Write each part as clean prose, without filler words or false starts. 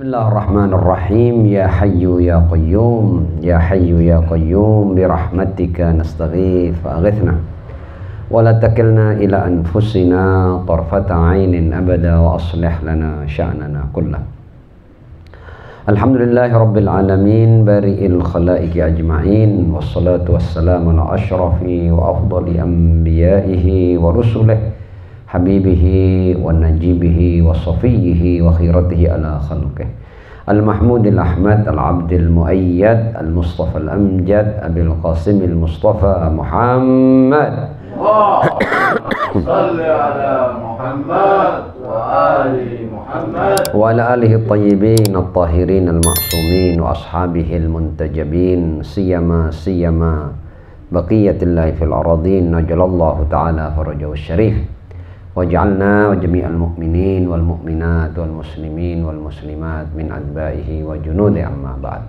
Bismillahirrahmanirrahim. Ya Hayyu ya Qayyum, ya Hayyu ya Qayyum, birahmatika nastaghith fa'aghithna wa la takilna ila anfusina tarfata 'ainin abada wa aslih lana sya'nana kullah. Alhamdulillahi rabbil alamin, bari'il khalaiqi ajma'in, wassalatu wassalamu ala ashrafi wa afdali anbiya'ihi wa rusulihi, habibihi wa najibihi wa safiyihi wa khiratihi ala khalqih, al-mahmudil ahmad, al-abdil muayyad, al-mustafa al-amjad, abil qasimil mustafa Muhammad. Salli ala Muhammad wa ali Muhammad wa ala alihi at-tayyibin at-tahirin al-ma'sumin wa ashabihi al-muntajabin, siyama baqiyatillahi fil aradin, najalallahu ta'ala farajahu syarif. Waj'alna wa jami'al mu'minin wal mu'minat wal muslimin wal muslimat min adba'ihi wa junudi, amma ba'd.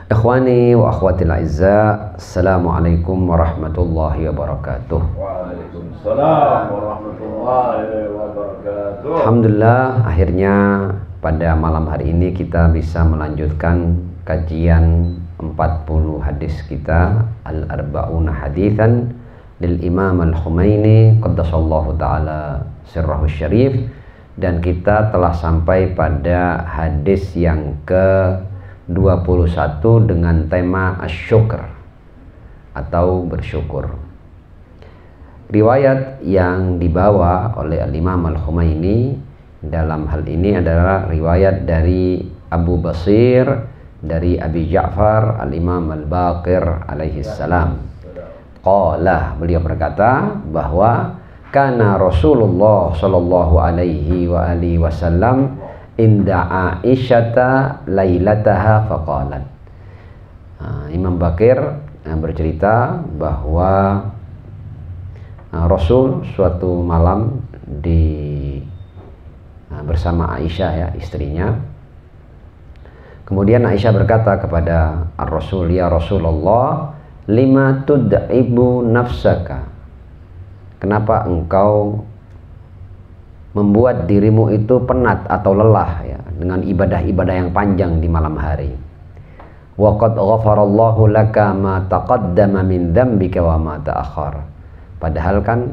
Ikhwani wa akhwati al-a'izza, assalamualaikum warahmatullahi wabarakatuh. Waalaikumsalam warahmatullahi wabarakatuh. Alhamdulillah, akhirnya pada malam hari ini kita bisa melanjutkan kajian 40 hadis kita, al-arba'una hadithan lil Imam Al-Khumaini qaddasallahu ta'ala sirrahu syarif, dan kita telah sampai pada hadis yang ke-21 dengan tema asyukr atau bersyukur. Riwayat yang dibawa oleh Al-Imam Al-Khumaini dalam hal ini adalah riwayat dari Abu Basir, dari Abi Ja'far Al-Imam Al-Baqir alaihi salam. Qala, beliau berkata bahwa kana Rasulullah sallallahu alaihi wa alihi wasallam inda Aisyata lailataha faqalat. Imam Baqir bercerita bahwa Rasul suatu malam bersama Aisyah, ya, istrinya. Kemudian Aisyah berkata kepada Ar-Rasul, ya Rasulullah, lima tud'ibu nafsaka, kenapa engkau membuat dirimu itu penat atau lelah, ya, dengan ibadah-ibadah yang panjang di malam hari. Wa qad ghafarallahu laka ma taqaddama min dzambika wa ma ta'akhkhar. Padahal kan,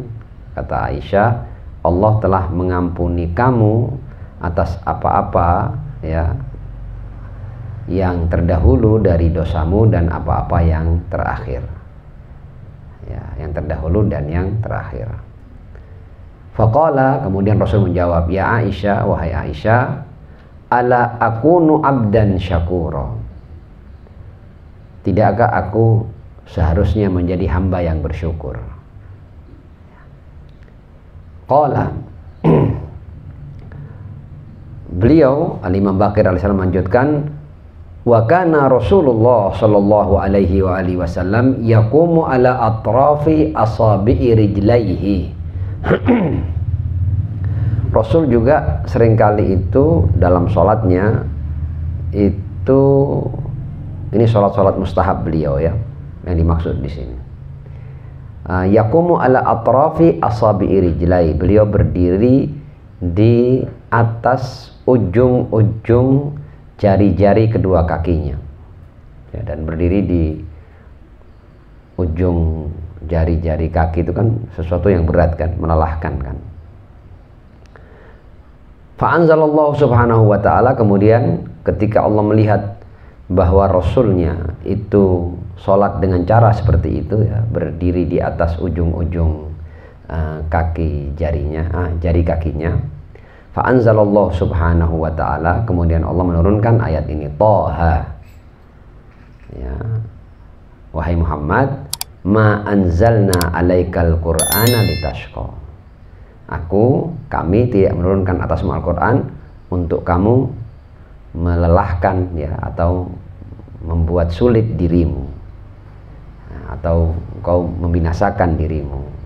kata Aisyah, Allah telah mengampuni kamu atas apa-apa, ya, yang terdahulu dari dosamu dan apa-apa yang terakhir, ya, yang terdahulu dan yang terakhir. Faqala, kemudian Rasul menjawab, ya Aisyah, wahai Aisyah, ala akunu abdan syakura, tidakkah aku seharusnya menjadi hamba yang bersyukur? Qala, beliau Al-Imam Baqir alaihissalam menlanjutkan, wa kana Rasulullah sallallahu alaihi wa alihi wasallam yaqumu ala atrafi asabi'i rijlaihi. Rasul juga seringkali itu dalam sholatnya itu, ini sholat mustahab beliau, ya, yang dimaksud di sini. Yaqumu ala atrafi asabi'i rijlaihi, beliau berdiri di atas ujung-ujung jari-jari kedua kakinya, ya, dan berdiri di ujung jari-jari kaki itu kan sesuatu yang berat, kan, melelahkan, kan. Fa'anzalallahu subhanahu wa ta'ala, kemudian ketika Allah melihat bahwa Rasulnya itu sholat dengan cara seperti itu, ya, berdiri di atas ujung-ujung kaki jarinya, jari kakinya, fa'anzalallahu subhanahu wa ta'ala, kemudian Allah menurunkan ayat ini, Taha, ya, wahai Muhammad, ma anzalna alaikal qur'ana litashqa, kami tidak menurunkan atasmu Al-Quran untuk kamu melelahkan, ya, atau membuat sulit dirimu, atau kau membinasakan dirimu,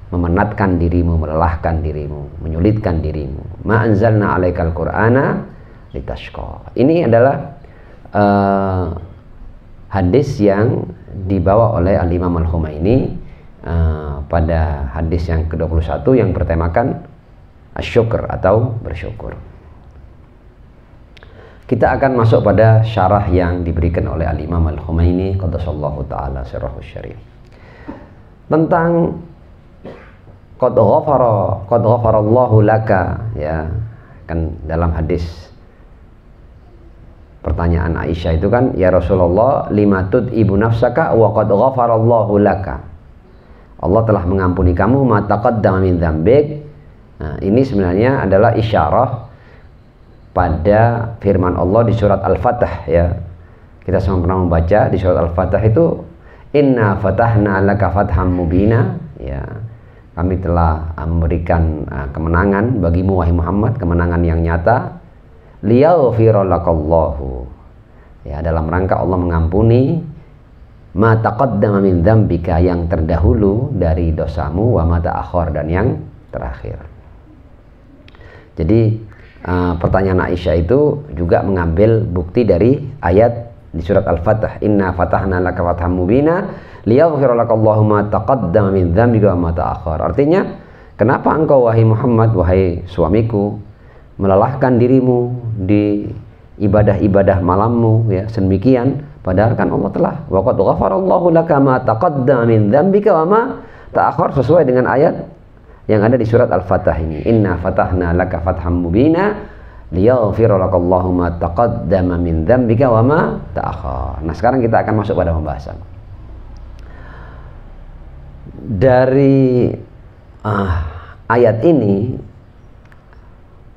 memenatkan dirimu, melelahkan dirimu, menyulitkan dirimu. Ma anzalna alaikal qur'ana litashqa. Ini adalah hadis yang dibawa oleh Al-Imam Al-Khumaini pada hadis yang ke-21 yang bertemakan asyukur atau bersyukur. kita akan masuk pada syarah yang diberikan oleh Al-Imam Al-Khumaini qaddasallahu ta'ala sirrahu syarif tentang qad ghafarallahu laka, ya kan. Dalam hadis pertanyaan Aisyah itu kan, ya Rasulullah lima tud'ibu nafsaka wa qad ghafarallahu laka, Allah telah mengampuni kamu ma taqaddama min dzambik. Nah, ini sebenarnya adalah isyarah pada firman Allah di surat Al-Fatah, ya. Kita semua pernah membaca di surat Al-Fatah itu, inna fatahna laka fatham mubina, ya. Kami telah memberikan kemenangan bagimu wahai Muhammad, kemenangan yang nyata. Liyaghfira lakallahu, ya, dalam rangka Allah mengampuni ma taqaddama min dzambika, yang terdahulu dari dosamu, wa ma ta'akhkhar, dan yang terakhir. Jadi pertanyaan Aisyah itu juga mengambil bukti dari ayat di surat Al-Fatah, inna fatahna laka fatham mubina liyaghfira lakallahu ma taqaddama min dzambika wa ma ta'akhkhar. Artinya, kenapa engkau wahai Muhammad, wahai suamiku, melelahkan dirimu di ibadah-ibadah malammu, ya, sedemikian, padahal kan Allah telah wa qad ghafarallahu laka ma taqaddama min dzambika wa ma ta'akhkhar, sesuai dengan ayat yang ada di surat Al-Fatah ini, inna fatahna laka fatham mubina liyaghfira lakallahu ma taqaddama min dzambika wa ma ta'akhkhar. Nah, sekarang kita akan masuk pada pembahasan. Dari ayat ini,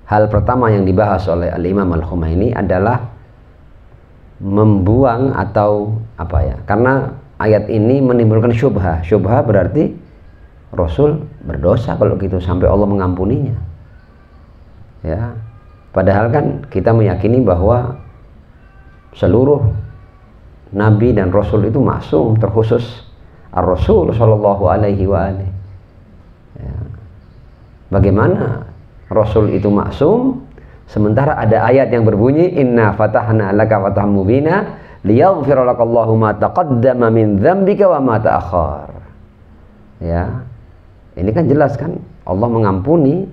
hal pertama yang dibahas oleh Al-Imam Al-Khumaini adalah membuang atau apa, ya, karena ayat ini menimbulkan syubhah. Syubhah berarti Rasul berdosa kalau gitu sampai Allah mengampuninya, ya. Padahal kan kita meyakini bahwa seluruh nabi dan rasul itu maksum, terkhusus Ar-Rasul sallallahu alaihi wa alihi, ya. Bagaimana Rasul itu maksum sementara ada ayat yang berbunyi inna fatahna laka fatham mubina liyaghfira lakallahu ma taqaddama min dzambika wa ma ta'akhkhar, ya. Ini kan jelas kan Allah mengampuni,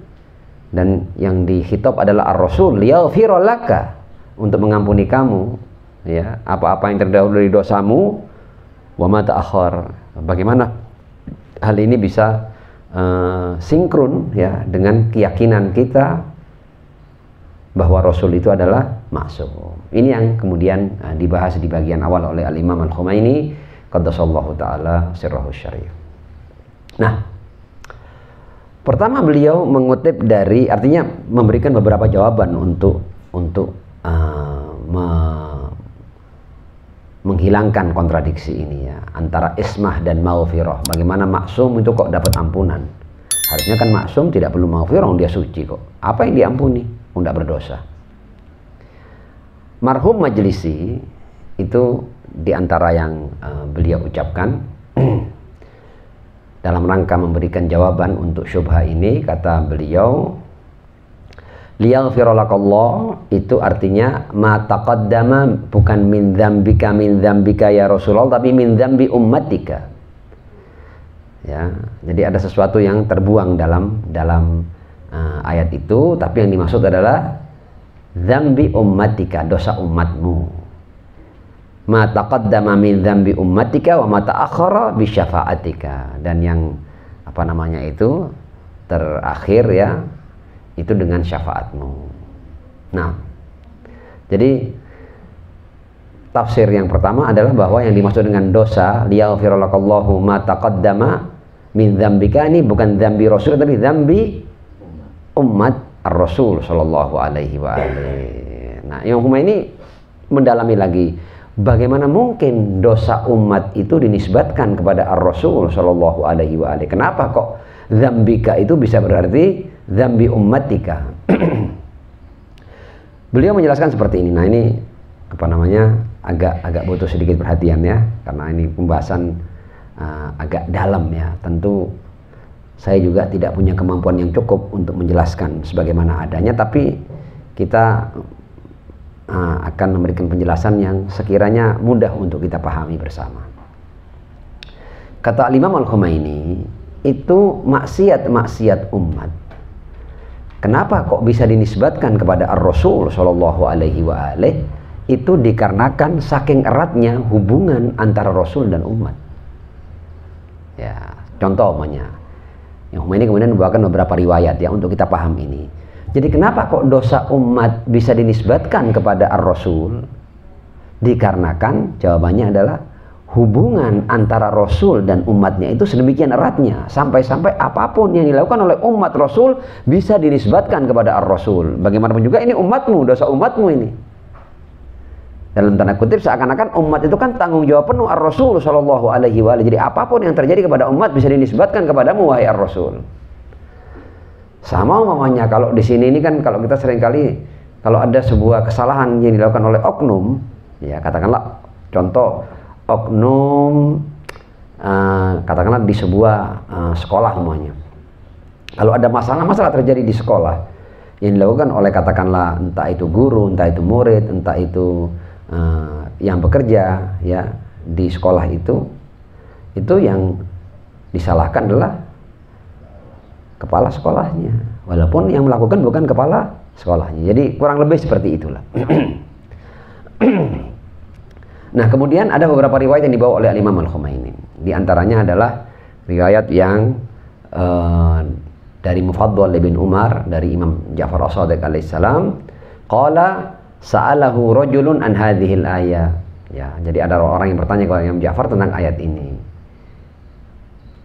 dan yang dikhitab adalah Ar-Rasul liyaghfira laka, untuk mengampuni kamu, ya, apa-apa yang terdahulu dari dosamu, wa ma ta'akhkhar. Bagaimana hal ini bisa sinkron, ya, dengan keyakinan kita bahwa Rasul itu adalah maksum. Ini yang kemudian dibahas di bagian awal oleh Al-Imam Al-Khumaini qaddasallahu ta'ala sirrahu syarif. Nah, pertama beliau mengutip dari, artinya memberikan beberapa jawaban untuk menghilangkan kontradiksi ini, ya, antara ismah dan maghfirah. Bagaimana maksum itu kok dapat ampunan? Harusnya kan maksum tidak perlu maghfirah, dia suci kok. Apa yang diampuni? Tidak berdosa. Marhum Majlisi itu diantara yang beliau ucapkan dalam rangka memberikan jawaban untuk syubhah ini. Kata beliau, liyaghfira lakallah itu artinya ma taqaddama, bukan min dzambika ya Rasulullah, tapi min dzambi ummatika, ya. Jadi ada sesuatu yang terbuang dalam ayat itu, tapi yang dimaksud adalah dzambi ummatika, dosa umatmu. Ma taqaddama min dzambi ummatika wa ma ta'akhkhara bi syafa'atika, dan yang apa namanya itu terakhir, ya, itu dengan syafaatmu. Nah, jadi tafsir yang pertama adalah bahwa yang dimaksud dengan dosa liyaghfira lakallahu ma taqaddama min dzambika ini bukan dzambi Rasul, tapi dzambi umat Ar-Rasul sallallahu alaihi wa alihi. Nah, Imam Khumaini mendalami lagi, bagaimana mungkin dosa umat itu dinisbatkan kepada Ar-Rasul sallallahu alaihi wa alihi? Kenapa kok dzambika itu bisa berarti dzambi ummatika? Beliau menjelaskan seperti ini. Nah, ini apa namanya, agak butuh sedikit perhatian, ya, karena ini pembahasan agak dalam, ya. Tentu saya juga tidak punya kemampuan yang cukup untuk menjelaskan sebagaimana adanya, tapi kita akan memberikan penjelasan yang sekiranya mudah untuk kita pahami bersama. Kata Imam Al-Khumaini, itu maksiat umat Kenapa kok bisa dinisbatkan kepada Ar-Rasul Shallallahu Alaihi Wasallam? Itu dikarenakan saking eratnya hubungan antara Rasul dan umat. Ya, contoh umpamanya. Yang ini kemudian membawakan beberapa riwayat ya untuk kita paham ini. Jadi kenapa kok dosa umat bisa dinisbatkan kepada Ar-Rasul? Dikarenakan jawabannya adalah hubungan antara Rasul dan umatnya itu sedemikian eratnya, sampai-sampai apapun yang dilakukan oleh umat Rasul bisa dinisbatkan kepada Ar-Rasul. Bagaimanapun juga ini umatmu, dosa umatmu ini. Dalam tanda kutip seakan-akan umat itu kan tanggung jawab penuh Ar-Rasul Shallallahu Alaihi Wasallam. Jadi apapun yang terjadi kepada umat bisa dinisbatkan kepadamu wahai Ar-Rasul. Sama umpamanya kalau di sini ini kan kalau kita seringkali kalau ada sebuah kesalahan yang dilakukan oleh oknum, ya katakanlah contoh oknum katakanlah di sebuah sekolah semuanya. Kalau ada masalah terjadi di sekolah yang dilakukan oleh katakanlah entah itu guru, entah itu murid, entah itu yang bekerja ya di sekolah itu yang disalahkan adalah kepala sekolahnya, walaupun yang melakukan bukan kepala sekolahnya. Jadi kurang lebih seperti itulah. Nah, kemudian ada beberapa riwayat yang dibawa oleh Imam Al-Khumaini. Di antaranya adalah riwayat yang dari Mufaddal bin Umar dari Imam Ja'far As-Shadiq alaihissalam, qala sa'alahu rajulun an hadhil ayah. Ya, jadi ada orang yang bertanya kepada Imam Ja'far tentang ayat ini.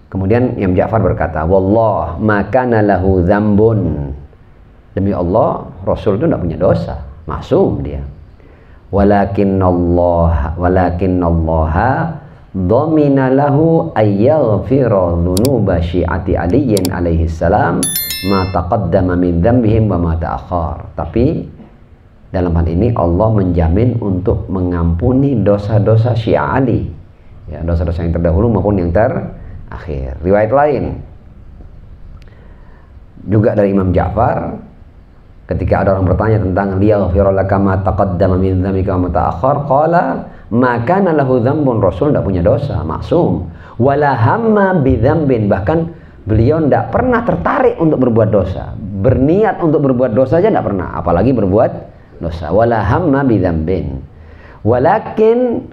Kemudian Imam Ja'far berkata, "Wallah ma kana lahu dzambun." Demi Allah, Rasul itu tidak punya dosa, maksum dia. Walakin Allah dhamina lahu ayyaghfira dhunuba syi'ati Aliyin alaihi salam ma taqaddama min dzambihim wa ma ta'akhkhar. Tapi dalam hal ini Allah menjamin untuk mengampuni dosa-dosa Syiah Ali, ya, dosa-dosa yang terdahulu maupun yang terakhir. Riwayat lain juga dari Imam Ja'far, ketika ada orang bertanya tentang liyaghfira laka ma taqaddama min dzambika wa ma ta'akhkhar, qala ma kana lahu dzambun. Rasul tidak punya dosa, maksum. Wala hamma bi dzambin, bahkan beliau tidak pernah tertarik untuk berbuat dosa, berniat untuk berbuat dosa aja tidak pernah, apalagi berbuat dosa. Wala hamma bi dzambin walakin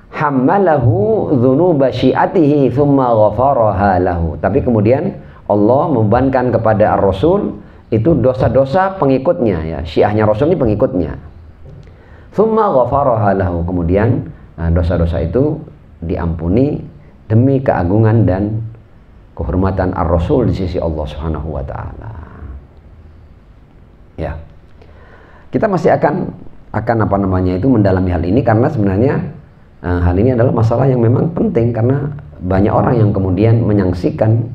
hammalahu dzunuba syi'atihi thumma ghafaraha lahu. Tapi kemudian Allah membebankan kepada Ar-Rasul itu dosa-dosa pengikutnya, ya, Syiahnya Rasul ini pengikutnya. Thumma ghafaraha lahu, kemudian dosa-dosa itu diampuni demi keagungan dan kehormatan Ar-Rasul di sisi Allah Subhanahu wa taala. Ya. Kita masih akan apa namanya itu mendalami hal ini, karena sebenarnya hal ini adalah masalah yang memang penting, karena banyak orang yang kemudian menyangsikan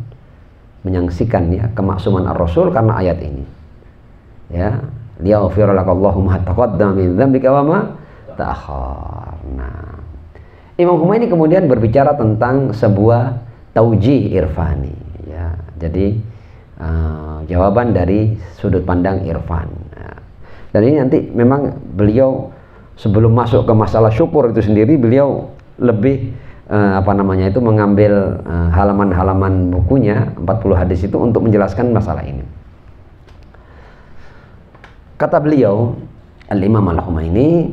ya kemaksuman Ar-Rasul karena ayat ini. Ya, liyaghfira lakallahu ma taqaddama min dzambika wa ma ta'akhkhar. Nah, Imam Khumaini kemudian berbicara tentang sebuah taujih irfani, ya. Jadi jawaban dari sudut pandang irfan. Dan ini nanti memang beliau sebelum masuk ke masalah syukur itu sendiri, beliau lebih mengambil halaman-halaman bukunya 40 hadis itu untuk menjelaskan masalah ini. Kata beliau Al-Imam Al-Khumaini,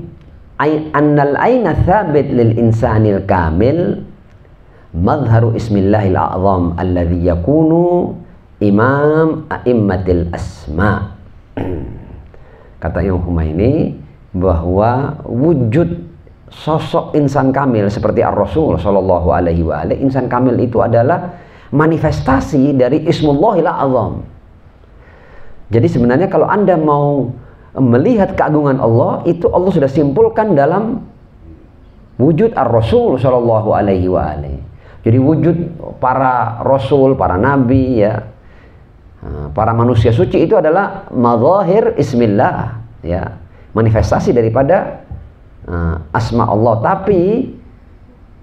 annal aina thabit lil insanil kamil madharu ismillahil a'zam alladhi yakunu imam a'immatil asma. Kata Imam Khumaini bahwa wujud sosok insan kamil seperti Ar-Rasul Shallallahu Alaihi Wasallam, insan kamil itu adalah manifestasi dari Ismullahil A'zam. Jadi sebenarnya kalau Anda mau melihat keagungan Allah, itu Allah sudah simpulkan dalam wujud Ar-Rasul Shallallahu Alaihi Wasallam. Jadi wujud para Rasul, para Nabi, ya, para manusia suci itu adalah mazahir Ismillah, ya, manifestasi daripada asma Allah. Tapi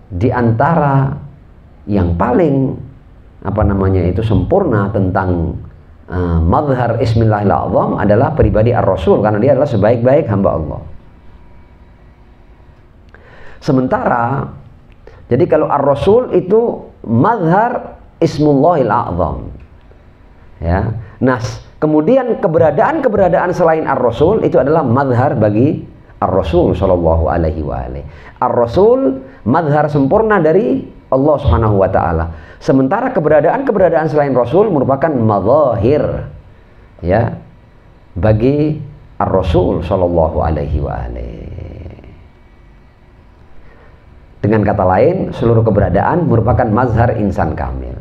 di antara yang paling sempurna tentang mazhar Ismillahil A'zam adalah pribadi Ar-Rasul, karena dia adalah sebaik-baik hamba Allah. Sementara jadi kalau Ar-Rasul itu mazhar Ismullahil A'zam, ya. Nah, Kemudian keberadaan selain ar-Rasul itu adalah mazhar bagi ar-Rasul sallallahu alaihi wa alihi. Ar-Rasul mazhar sempurna dari Allah Subhanahu wa taala. Sementara keberadaan selain Rasul merupakan mazahir ya bagi ar-Rasul sallallahu alaihi wa alihi. Dengan kata lain, seluruh keberadaan merupakan mazhar insan kamil.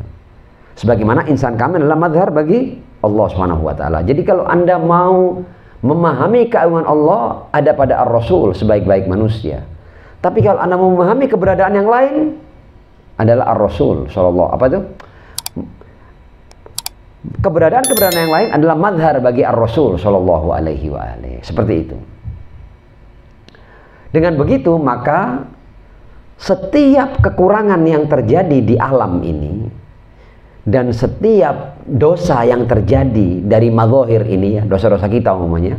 Sebagaimana insan kamil adalah mazhar bagi Allah Subhanahu wa taala. Jadi kalau Anda mau memahami keagungan Allah, ada pada ar-Rasul sebaik-baik manusia. Tapi kalau Anda mau memahami keberadaan yang lain, adalah ar-Rasul sallallahu apa itu? Keberadaan yang lain adalah mazhar bagi ar-Rasul sallallahu alaihi wa alihi. Seperti itu. Dengan begitu maka setiap kekurangan yang terjadi di alam ini dan setiap dosa yang terjadi dari mazahir ini ya, dosa-dosa kita umumnya,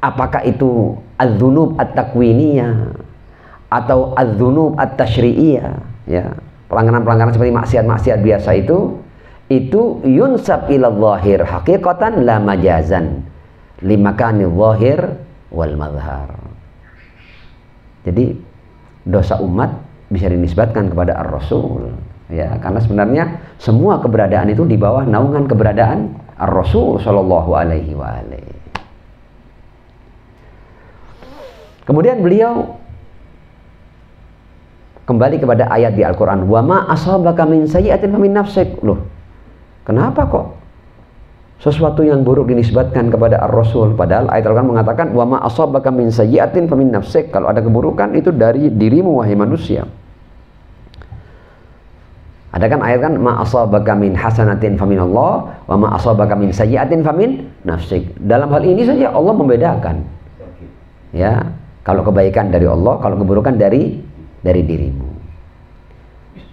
apakah itu az-dzunub at-takwiniyah atau az-dzunub at-tasyri'iyah ya, pelanggaran-pelanggaran seperti maksiat-maksiat biasa itu yunsab ila zahir haqiqatan la majazan limakani zahir wal mazhar. Jadi dosa umat bisa dinisbatkan kepada ar-Rasul ya, karena sebenarnya semua keberadaan itu di bawah naungan keberadaan ar-Rasul sallallahu alaihi wa alihi. Kemudian beliau kembali kepada ayat di Al-Quran, wa ma asabaka min sayyi'atin famin nafsik. Loh, kenapa kok sesuatu yang buruk dinisbatkan kepada ar-Rasul, padahal ayat Al-Quran mengatakan wa ma asabaka min sayyi'atin famin nafsik. Kalau ada keburukan itu dari dirimu wahai manusia. Ada kan ayat kan ma asabaka min hasanatin famin Allah wa ma asabaka min sayyi'atin famin nafsik. Dalam hal ini saja Allah membedakan ya, kalau kebaikan dari Allah, kalau keburukan dari dirimu.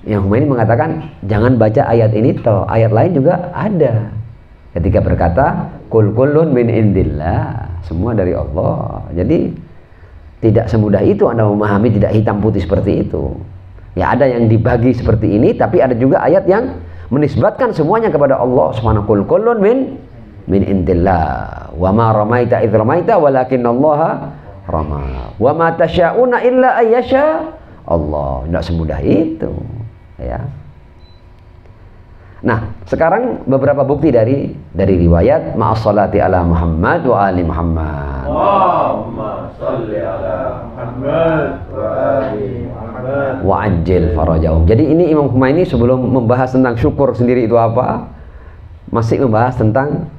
Yang Humaini mengatakan jangan baca ayat ini toh, ayat lain juga ada ketika berkata kul kullun min indillah, semua dari Allah. Jadi tidak semudah itu Anda memahami, tidak hitam putih seperti itu ya. Ada yang dibagi seperti ini, tapi ada juga ayat yang menisbatkan semuanya kepada Allah subhanahu. Kul kullun min indillah wa ma ramaita idh ramaita walakinnallaha rama wa ma tasyauna illa ayyasha Allah. Tidak semudah itu ya. Nah, sekarang beberapa bukti dari riwayat ma'as salati ala Muhammad wa ali Muhammad. Allahumma shalli ala Muhammad wa ali Muhammad Wa ajil farajahum. Jadi ini Imam Humaini sebelum membahas tentang syukur sendiri itu apa, masih membahas tentang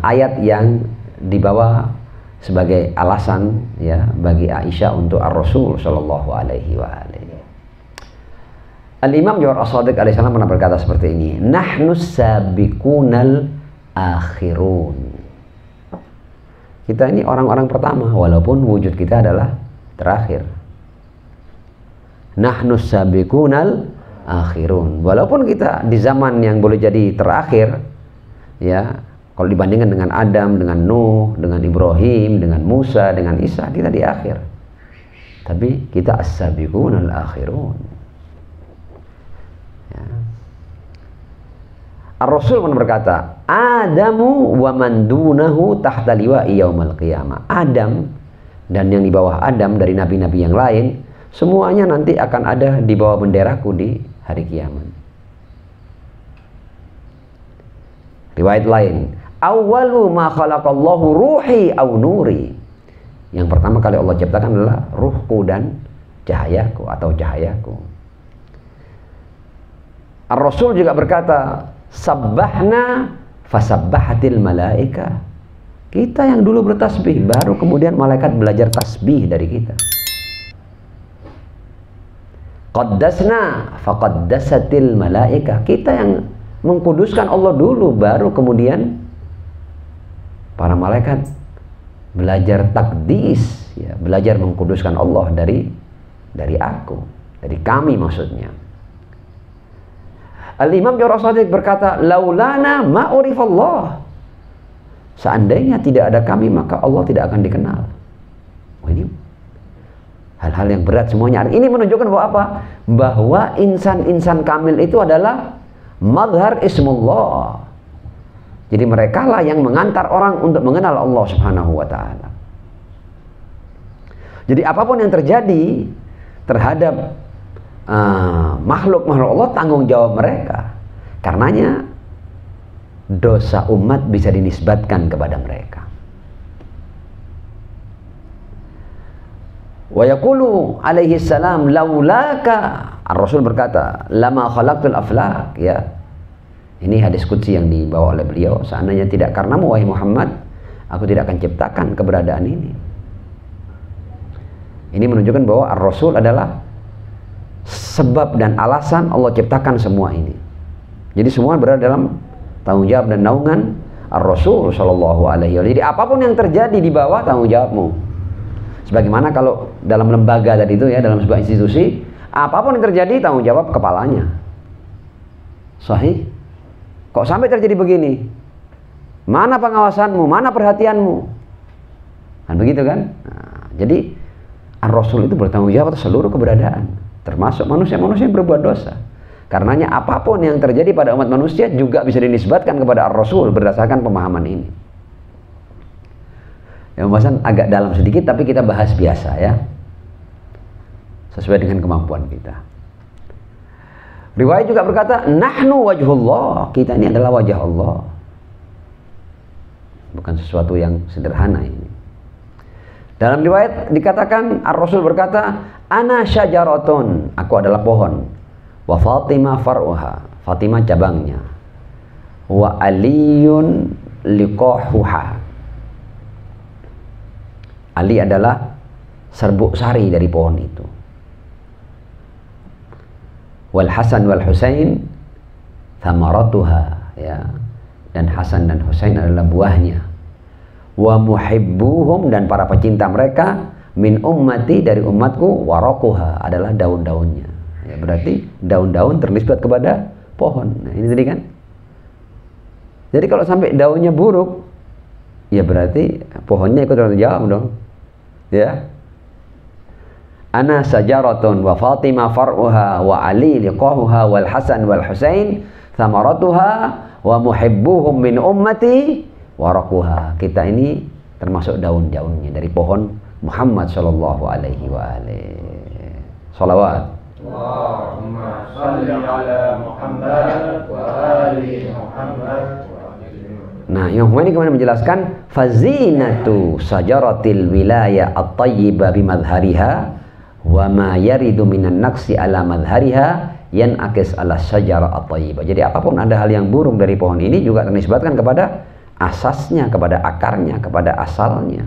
ayat yang dibawa sebagai alasan ya bagi Aisyah untuk ar-Rasul sallallahu alaihi wa alihi. Al-Imam Ja'far As-Shadiq alaihi salam pernah berkata seperti ini, nahnus sabiqunal akhirun. Kita ini orang-orang pertama walaupun wujud kita adalah terakhir. Nahnus sabiqunal akhirun. Walaupun kita di zaman yang boleh jadi terakhir ya, kalau dibandingkan dengan Adam, dengan Nuh, dengan Ibrahim, dengan Musa, dengan Isa, kita di akhir. Tapi kita as-sabiqunal akhirun. Ya. Ar-Rasul pun berkata, Adamu wa man dunahu tahta liwa'i yaumal qiyamah. Adam dan yang di bawah Adam dari nabi-nabi yang lain, semuanya nanti akan ada di bawah benderaku di hari kiamat. Riwayat lain, awwalu ma khalaqallahu ruhi aw nuri. Yang pertama kali Allah ciptakan adalah ruhku dan cahayaku atau cahayaku. Ar-Rasul juga berkata, sabbahna fasabbahatil malaika. Kita yang dulu bertasbih, baru kemudian malaikat belajar tasbih dari kita. Qaddasna faqaddasatil malaika. Kita yang mengkuduskan Allah dulu, baru kemudian para malaikat belajar takdis ya, belajar mengkuduskan Allah dari aku, dari kami maksudnya. Al-Imam Ja'far As-Shadiq berkata, laulana ma'urifallah. Seandainya tidak ada kami, maka Allah tidak akan dikenal. Oh, ini hal-hal yang berat semuanya. Ini menunjukkan bahwa apa? Bahwa insan-insan kamil itu adalah mazhar ismullah, Jadi merekalah yang mengantar orang untuk mengenal Allah Subhanahu wa taala. Jadi apapun yang terjadi terhadap makhluk-makhluk Allah, tanggung jawab mereka. Karenanya dosa umat bisa dinisbatkan kepada mereka. Wa yaqulu alaihi salam laulaka, Ar-Rasul berkata, lama khalaqtul aflak, ya. Ini hadis qudsi yang dibawa oleh beliau, seandainya tidak karenamu wahai Muhammad, aku tidak akan ciptakan keberadaan ini. Ini menunjukkan bahwa Ar-Rasul adalah sebab dan alasan Allah ciptakan semua ini. Jadi semua berada dalam tanggung jawab dan naungan Ar-Rasul Shallallahu Alaihi Wasallam. Jadi apapun yang terjadi di bawah tanggung jawabmu. Sebagaimana kalau dalam lembaga tadi itu ya, dalam sebuah institusi, apapun yang terjadi tanggung jawab kepalanya. Sahih? Kok sampai terjadi begini? Mana pengawasanmu? Mana perhatianmu? Kan begitu kan? Nah, jadi Ar-Rasul itu bertanggung jawab atas seluruh keberadaan, termasuk manusia-manusia yang berbuat dosa. Karenanya apapun yang terjadi pada umat manusia juga bisa dinisbatkan kepada Ar-Rasul berdasarkan pemahaman ini. Ya, pembahasan agak dalam sedikit, tapi kita bahas biasa ya, sesuai dengan kemampuan kita. Riwayat juga berkata, nahnu wajhullah, kita ini adalah wajah Allah. Bukan sesuatu yang sederhana ini. Dalam riwayat dikatakan, Ar-Rasul berkata, ana syajaratun, aku adalah pohon. Wa Fatimah far'uha, Fatimah cabangnya. Wa aliyun liqahuha, Ali adalah serbuk sari dari pohon itu. Wal Hasan wal Husain thamaratuha, ya. Dan Hasan dan Husain adalah buahnya. Wa muhibbuhum, dan para pecinta mereka, min ummati, dari umatku, waraquha, adalah daun-daunnya. Ya, berarti daun-daun ternisbat kepada pohon. Nah, ini tadi kan. Jadi kalau sampai daunnya buruk, ya berarti pohonnya ikut tanggung jawab dong. Ya. Ana sajaratun wa Fatimah far'uha wa Ali liqahuha wal Hasan wal Husain thamaratuha wa muhibbuhum min ummati waraquha. Kita ini termasuk daun-daunnya dari pohon Muhammad sallallahu alaihi wa alihi. Shalawat. Allahumma salli ala Muhammad wa ali Muhammad. Nah, Imam Khomeini kemudian menjelaskan fazinatu sajaratil wilayah at-tayyibah bimadhariha wa ma yaridu minan naqsi ala madhariha yanakis ala syajarah at-tayyibah. Jadi apapun ada hal yang buruk dari pohon ini juga ternisbatkan kepada asasnya, kepada akarnya, kepada asalnya,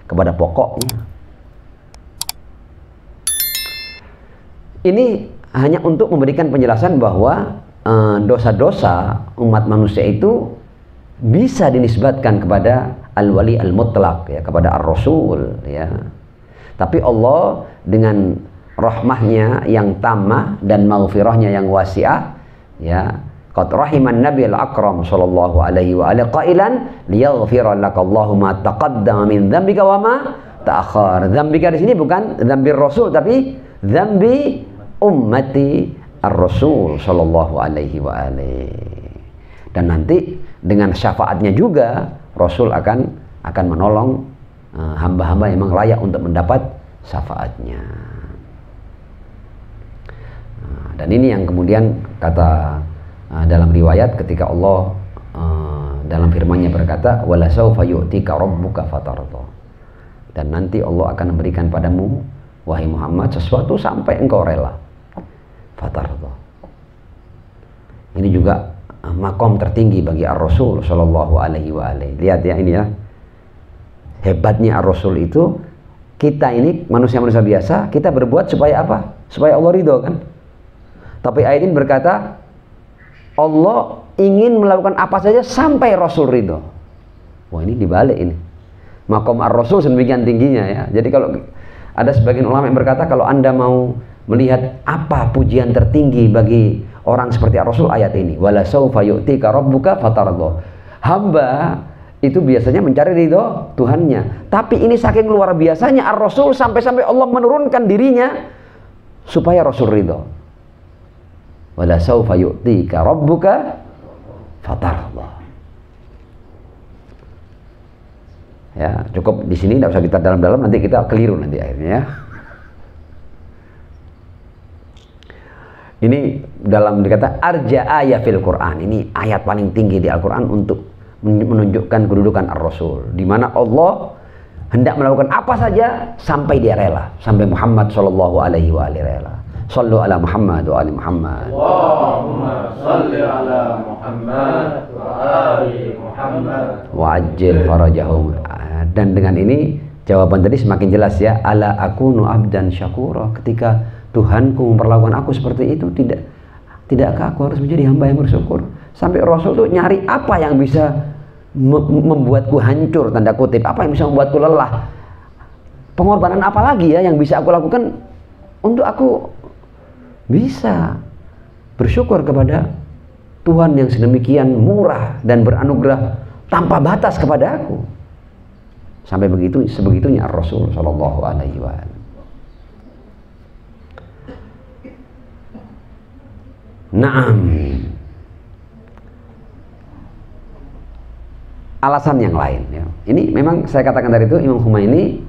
kepada pokoknya. Ini hanya untuk memberikan penjelasan bahwa dosa-dosa umat manusia itu bisa dinisbatkan kepada al-wali al-mutlaq, ya, kepada ar-rasul, ya. Tapi Allah dengan rahmahnya yang tamah dan maghfirahnya yang wasi'ah, ya, qad rahiman nabi al-akram sallallahu alaihi wa alihi qailan liyaghfira lakallahu ma taqaddama min dzambika wa ma ta'akhkhar. Dzambika di sini bukan dzambir rasul, tapi dzambi ummati ar-rasul sallallahu alaihi wa alihi. Dan nanti dengan syafaatnya juga Rasul akan menolong hamba-hamba yang memang layak untuk mendapat syafaatnya. Dan ini yang kemudian kata dalam riwayat ketika Allah dalam firman-Nya berkata, wala saufa yu'tika rabbuka fatarda. Dan nanti Allah akan memberikan padamu wahai Muhammad sesuatu sampai engkau rela. Fatarda. Ini juga makom tertinggi bagi Ar-Rasul sallallahu alaihi wa alihi. Lihat ya ini ya. Hebatnya Ar-Rasul itu, kita ini manusia-manusia biasa, kita berbuat supaya apa? Supaya Allah ridho kan? Tapi ayat ini berkata Allah ingin melakukan apa saja sampai Rasul ridho. Wah, ini dibalik ini. Makom Ar-Rasul sedemikian tingginya ya. Jadi kalau ada sebagian ulama yang berkata kalau Anda mau melihat apa pujian tertinggi bagi orang seperti Ar-Rasul, ayat ini, wala saufa yu'tika rabbuka fatarda. Hamba itu biasanya mencari ridho Tuhannya, tapi ini saking luar biasanya Ar-Rasul sampai-sampai Allah menurunkan dirinya supaya Rasul ridho. Wala saufa yu'tika rabbuka fatarda. Ya, cukup di sini, tidak usah kita dalam-dalam, nanti kita keliru nanti akhirnya ya. Ini dalam dikata arja ayat fil Quran, ini ayat paling tinggi di Al-Quran untuk menunjukkan kedudukan Ar-Rasul, di mana Allah hendak melakukan apa saja sampai dia rela, sampai Muhammad sallallahu alaihi wa alihi rela. Sallu ala Muhammad wa ali Muhammad. Allahumma salli ala Muhammad wa ali Muhammad. Wa ajil farajahum. Dan dengan ini jawaban tadi semakin jelas ya. Ala akunu abdan syakura, ketika Tuhanku memperlakukan aku seperti itu, tidakkah aku harus menjadi hamba yang bersyukur? Sampai Rasul tuh nyari apa yang bisa membuatku hancur, tanda kutip, apa yang bisa membuatku lelah, pengorbanan apa lagi ya yang bisa aku lakukan untuk aku bisa bersyukur kepada Tuhan yang sedemikian murah dan beranugerah tanpa batas kepada aku. Sampai begitu, sebegitunya Rasul sallallahu alaihi wasallam. Naam. Alasan yang lain ya. Ini memang saya katakan dari itu Imam Khomeini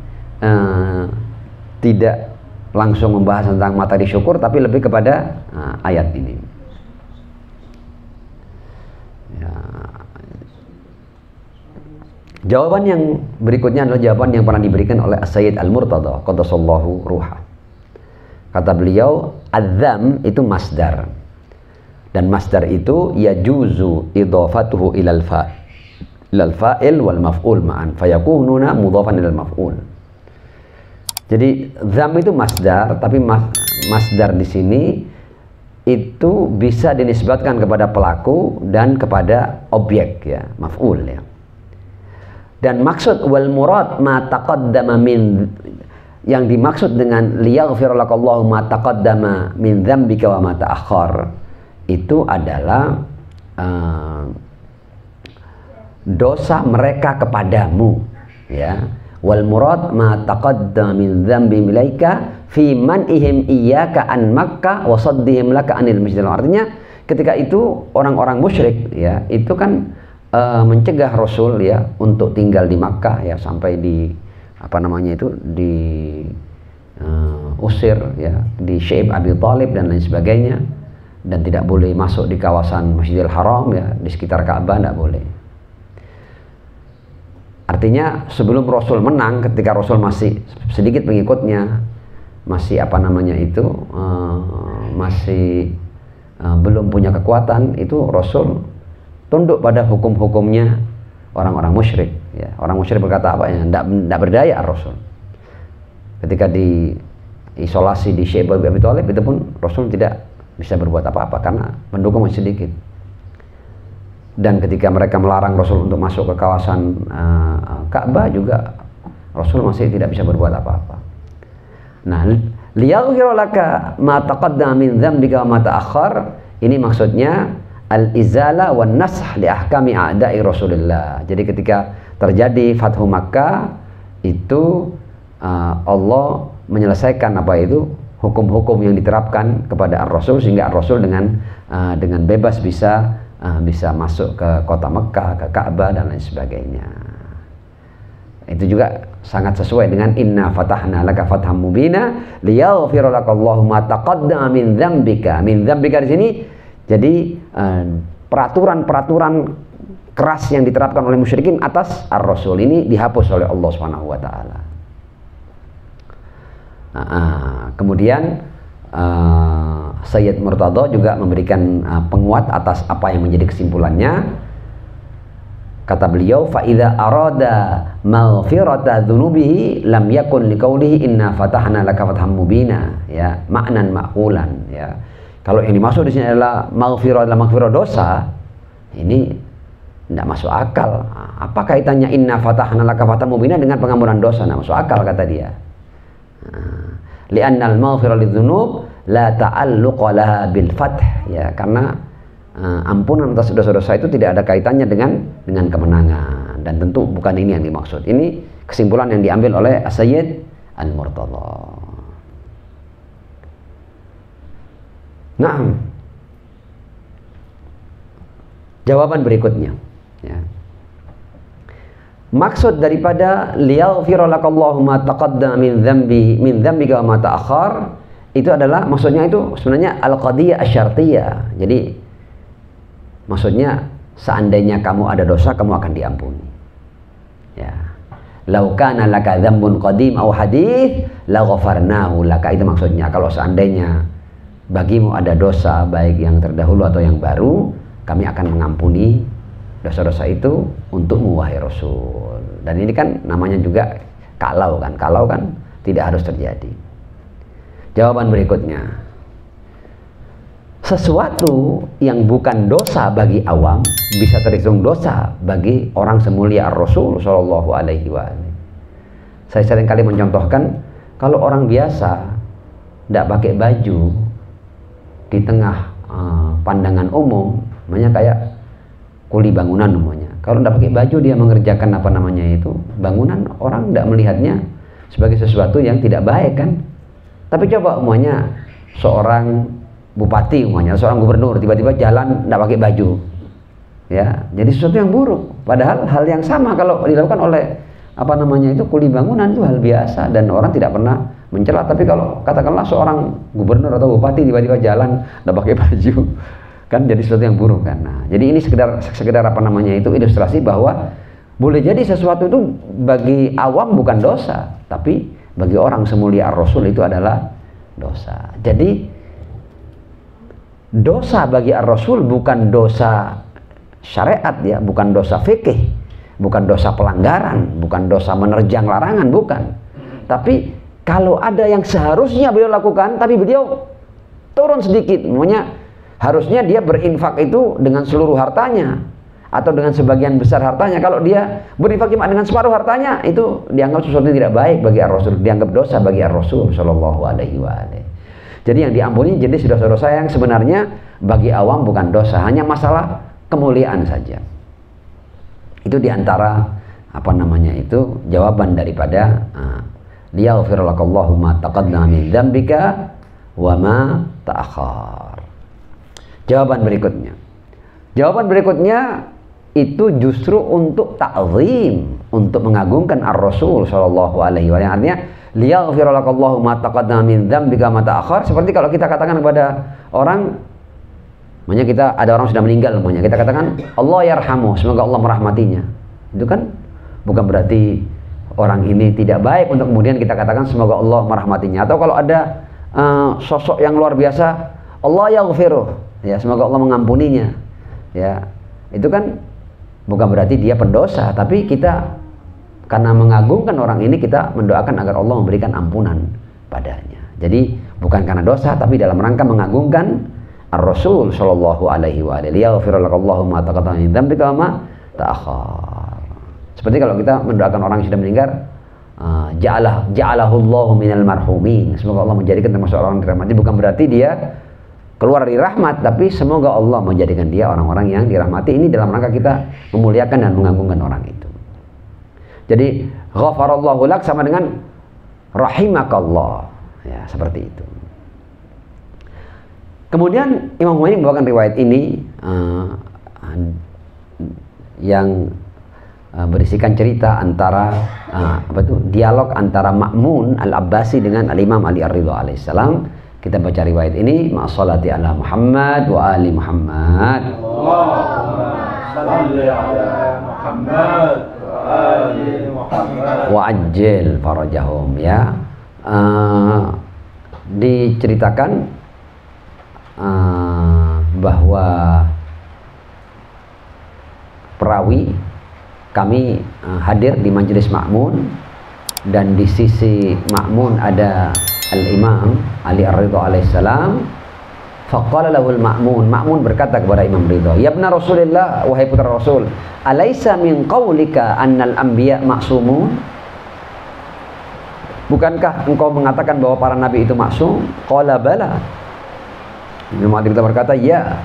tidak langsung membahas tentang materi syukur, tapi lebih kepada ayat ini. Ya. Jawaban yang berikutnya adalah jawaban yang pernah diberikan oleh As-Sayyid Al-Murtada qaddasallahu ruha. Kata beliau, adzam itu masdar. Dan masdar itu yajuzu idhafatuhu ilal fa'il wal maf'ul ma'an fayakununa mudhafan ilal maf'ul. Jadi dzam itu masdar, tapi masdar di sini itu bisa dinisbatkan kepada pelaku dan kepada objek ya, maf'ul ya. Dan maksud wal murad ma taqaddama min, yang dimaksud dengan liyaghfir lakallahu ma taqaddama min dzambika wa ma ta'akhkhar, itu adalah dosa mereka kepadamu ya. Wal murad ma taqaddama min dzambi ilaika fi man'ihim iyyaka an Makkah wa saddihim laka anil masjidil. Artinya ketika itu orang-orang musyrik ya, itu kan mencegah Rasul ya untuk tinggal di Makkah ya, sampai di apa namanya itu di usir ya di Syekh Abi Thalib dan lain sebagainya, dan tidak boleh masuk di kawasan Masjidil Haram ya, di sekitar Ka'bah tidak boleh. Artinya sebelum Rasul menang, ketika Rasul masih sedikit pengikutnya, masih apa namanya itu masih belum punya kekuatan, itu Rasul tunduk pada hukum-hukumnya orang-orang musyrik ya. Orang musyrik berkata apa ya, tidak berdaya Rasul. Ketika diisolasi di Syekh Abi Thalib, itu pun Rasul tidak bisa berbuat apa-apa karena pendukung masih sedikit. Dan ketika mereka melarang Rasul untuk masuk ke kawasan Ka'bah juga, Rasul masih tidak bisa berbuat apa-apa. Nah, liyaghfir laka ma taqaddama min dzambika wa ma ta'akhkhar, ini maksudnya al-izala wan nasah li ahkami a'da'i Rasulillah. Jadi ketika terjadi Fathu Makkah itu Allah menyelesaikan apa itu hukum-hukum yang diterapkan kepada Ar-Rasul, sehingga Ar-Rasul dengan bebas bisa masuk ke kota Mekah, ke Ka'bah dan lain sebagainya. Itu juga sangat sesuai dengan inna fatahna laka fatham mubina liyaghfira lakallahu ma taqaddama min dzambika. Min dzambika di sini jadi peraturan-peraturan keras yang diterapkan oleh musyrikin atas Ar-Rasul ini dihapus oleh Allah Subhanahu wa taala. Kemudian Sayyid Murtada juga memberikan penguat atas apa yang menjadi kesimpulannya. Kata beliau, fa idza arada maghfirata dzunubihi lam yakun liqaulihi inna fatahna laka fatham mubina ya, maknan ma'qulan ya. Kalau yang dimaksud di sini adalah maghfirah dosa, ini tidak masuk akal. Apa kaitannya inna fatahna laka fatham mubina dengan pengampunan dosa? Tidak masuk akal, kata dia. Li'annal maghfirah lidzunub la ta'alluqa laha bil fath ya, karena ampunan atas dosa-dosa itu tidak ada kaitannya dengan kemenangan, dan tentu bukan ini yang dimaksud. Ini kesimpulan yang diambil oleh As-Sayyid Al-Murtada. Nah, jawaban berikutnya ya. maksud daripada liyaghfira lakallahu ma taqaddama min dzambika wa ma ta'akhkhar itu adalah maksudnya itu sebenarnya al-qadiyah asy-syartiyah. Jadi maksudnya seandainya kamu ada dosa kamu akan diampuni. Ya. Lau kana laka dzambun qadim aw hadits la ghafarnahu laka, itu maksudnya kalau seandainya bagimu ada dosa baik yang terdahulu atau yang baru, kami akan mengampuni dosa-dosa itu untukmu wahai Rasul. Dan ini kan namanya juga kalau kan tidak harus terjadi. Jawaban berikutnya, sesuatu yang bukan dosa bagi awam bisa terhitung dosa bagi orang semulia Rasul Shallallahu Alaihi Wasallam. Saya seringkali mencontohkan, kalau orang biasa tidak pakai baju di tengah pandangan umum, namanya kayak kuli bangunan namanya. Kalau tidak pakai baju dia mengerjakan apa namanya itu bangunan, orang tidak melihatnya sebagai sesuatu yang tidak baik kan. Tapi coba umumnya seorang bupati, umumnya seorang gubernur tiba-tiba jalan tidak pakai baju, ya jadi sesuatu yang buruk. Padahal hal yang sama kalau dilakukan oleh apa namanya itu kuli bangunan itu hal biasa dan orang tidak pernah mencela. Tapi kalau katakanlah seorang gubernur atau bupati tiba-tiba jalan tidak pakai baju, kan jadi sesuatu yang buruk kan. Nah, jadi ini sekedar apa namanya itu ilustrasi bahwa boleh jadi sesuatu itu bagi awam bukan dosa, tapi bagi orang semulia Ar-Rasul itu adalah dosa. Jadi dosa bagi Ar-Rasul bukan dosa syariat ya, bukan dosa fikih, bukan dosa pelanggaran, bukan dosa menerjang larangan, bukan. Tapi kalau ada yang seharusnya beliau lakukan tapi beliau turun sedikit, namanya harusnya dia berinfak itu dengan seluruh hartanya atau dengan sebagian besar hartanya. Kalau dia berinfak cuma dengan separuh hartanya, itu dianggap sesuatu yang tidak baik bagi Ar-Rasul, dianggap dosa bagi Ar-Rasul Shallallahu Alaihi Wasallam. Jadi yang diampuni jenis dosa-dosa yang sebenarnya bagi awam bukan dosa, hanya masalah kemuliaan saja. Itu diantara apa namanya itu jawaban daripada liyaghfir lakallahu ma taqaddama min dzambika wa ma ta'akhkhar. Jawaban berikutnya itu justru untuk ta'zim, untuk mengagungkan Ar-Rasul Shallallahu Alaihi Wasallam. Artinya liyaghfir lakallahu ma taqaddama min dzambika ma ta'akhkhar, seperti kalau kita katakan kepada orang, makanya kita ada orang sudah meninggal, makanya kita katakan Allah yarhamu, semoga Allah merahmatinya. Itu kan bukan berarti orang ini tidak baik untuk kemudian kita katakan semoga Allah merahmatinya. Atau kalau ada sosok yang luar biasa, Allah yaghfiruh, ya semoga Allah mengampuninya. Ya, itu kan bukan berarti dia pendosa, tapi kita karena mengagungkan orang ini kita mendoakan agar Allah memberikan ampunan padanya. Jadi bukan karena dosa, tapi dalam rangka mengagungkan Ar-Rasul Shallallahu Alaihi Wasallam. Liyaghfir lakallahu ma taqaddama min dzambika wa ma ta'akhkhar. Seperti kalau kita mendoakan orang yang sudah meninggal, ja'alahullahu minal marhumin, semoga Allah menjadikan termasuk orang dirahmati. Bukan berarti dia keluar dari rahmat, tapi semoga Allah menjadikan dia orang-orang yang dirahmati. Ini dalam rangka kita memuliakan dan mengagungkan orang itu. Jadi ghafarallahu lak sama dengan rahimakallah, ya seperti itu. Kemudian Imam Khomeini membawakan riwayat ini yang berisikan cerita antara dialog antara Ma'mun Al-Abbasi dengan Al-Imam Ali Ar-Ridha alaihissalam. Kita baca riwayat ini, ma'assalati ala Muhammad wa ali Muhammad. Allahumma salli ala Muhammad wa ali Muhammad. Wa ajil farajahum, ya. Diceritakan bahwa perawi kami hadir di majelis Ma'mun, dan di sisi Ma'mun ada Al-Imam Ali Ar-Ridha alaihissalam. Faqala lahul Ma'mun, Ma'mun berkata kepada Imam Ridha, ya ibna Rasulillah, wahai putra Rasul, alaysa min qawlika annal anbiya ma'sumun, bukankah engkau mengatakan bahwa para nabi itu maksum? Qala bala. Imam Ali berkata, ya.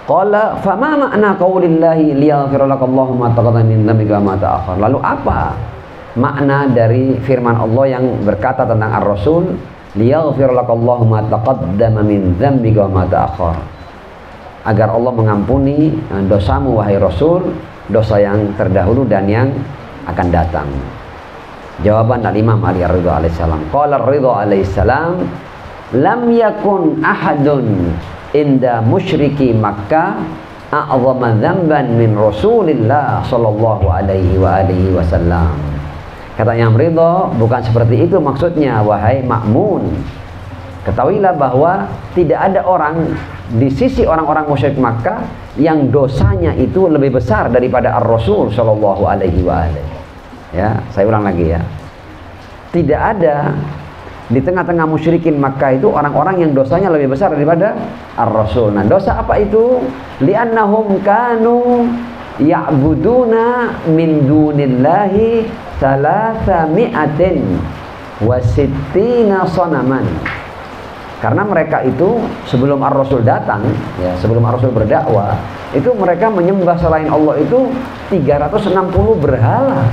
Qala fama ma'na qaulillahi liyaghfir lakallahu ma taqaddama min dzambika wa ma ta'akhkhar. Lalu apa makna dari firman Allah yang berkata tentang Ar-Rasul, liyaghfir lakallahu ma taqaddama min dzambika wa ma ta'akhkhar, agar Allah mengampuni dosamu wahai Rasul, dosa yang terdahulu dan yang akan datang. Jawaban Al-Imam Ali Ridha alaihissalam, qala Ridha alaihissalam, lam yakun ahadun inda musyriki Makkah a'zama dzamban min Rasulillah sallallahu alaihi wa alihi wasallam. Kata Imam Ridha, bukan seperti itu maksudnya, wahai Ma'mun. Ketahuilah bahwa tidak ada orang di sisi orang-orang musyrik Makkah yang dosanya itu lebih besar daripada Ar-Rasul sallallahu alaihi wa alihi. Ya, saya ulang lagi ya. Tidak ada di tengah-tengah musyrikin Makkah itu orang-orang yang dosanya lebih besar daripada Ar-Rasul. Nah, dosa apa itu? Li'annahum kanu ya'buduna min dunillahi 360 sanaman. Karena mereka itu sebelum Ar-Rasul datang, ya, sebelum Ar-Rasul berdakwah, itu mereka menyembah selain Allah itu 360 berhala.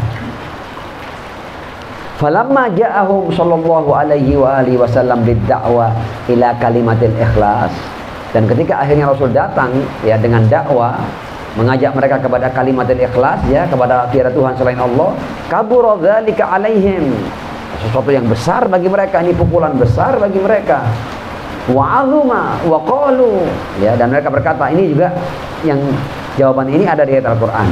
Falamma ja'ahum sallallahu alaihi wa alihi wasallam bid-da'wa ila kalimatil ikhlas. Dan ketika akhirnya Rasul datang ya dengan dakwah, mengajak mereka kepada kalimatil ikhlas, ya, kepada tiada Tuhan selain Allah, kabura dzalika alaihim. Sesuatu yang besar bagi mereka, ini pukulan besar bagi mereka. Wa 'azuma wa qalu, ya, dan mereka berkata, ini juga yang jawaban ini ada di ayat Al-Qur'an.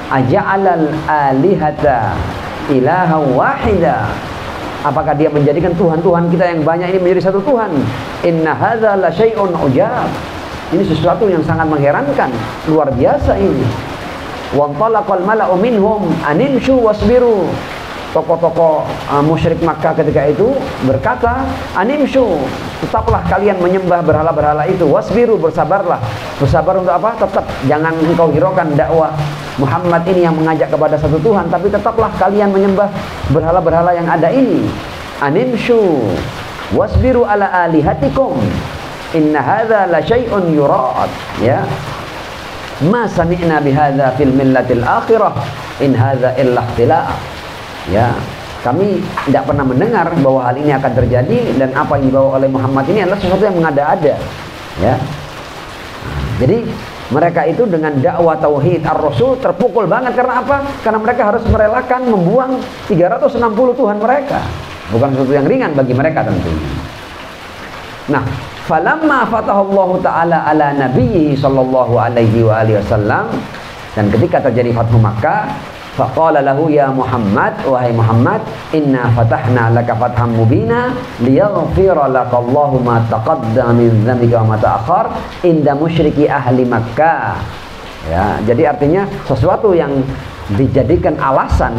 Aja'alal alihata ilaha wahida. Apakah dia menjadikan Tuhan-Tuhan kita yang banyak ini menjadi satu Tuhan? Inna hadza la syai'un ujab. Ini sesuatu yang sangat mengherankan, luar biasa ini. Wa talaqal mala'u minhum animshu wasbiru. Tokoh-tokoh musyrik Makkah ketika itu berkata, animshu, tetaplah kalian menyembah berhala-berhala itu, wasbiru, bersabarlah. Bersabar untuk apa? Tetap jangan engkau hiraukan dakwah Muhammad ini yang mengajak kepada satu Tuhan, tapi tetaplah kalian menyembah berhala-berhala yang ada ini. Animshu wasbiru ala alihatikum inna hadza la syai'un yurad, ya. Ma sami'na bihadza fil millatil akhirah in hadza illa ikhtilaf. Ya, kami tidak pernah mendengar bahwa hal ini akan terjadi, dan apa yang dibawa oleh Muhammad ini adalah sesuatu yang mengada-ada. Ya. Jadi mereka itu dengan dakwah tauhid Ar-Rasul terpukul banget. Karena apa? Karena mereka harus merelakan membuang 360 Tuhan mereka. Bukan sesuatu yang ringan bagi mereka tentunya. Nah, falamma fatahallahu ta'ala ala nabiyhi sallallahu alaihi wa alihi wasallam, dan ketika terjadi Fathu Makkah, faqala lahu ya Muhammad, wahai Muhammad, inna fatahna laka fatham mubina liyaghfira lakallahu ma taqaddama min dzambika wa ma ta'akhkhar inda musyriki ahli Makkah. Ya, jadi artinya sesuatu yang dijadikan alasan,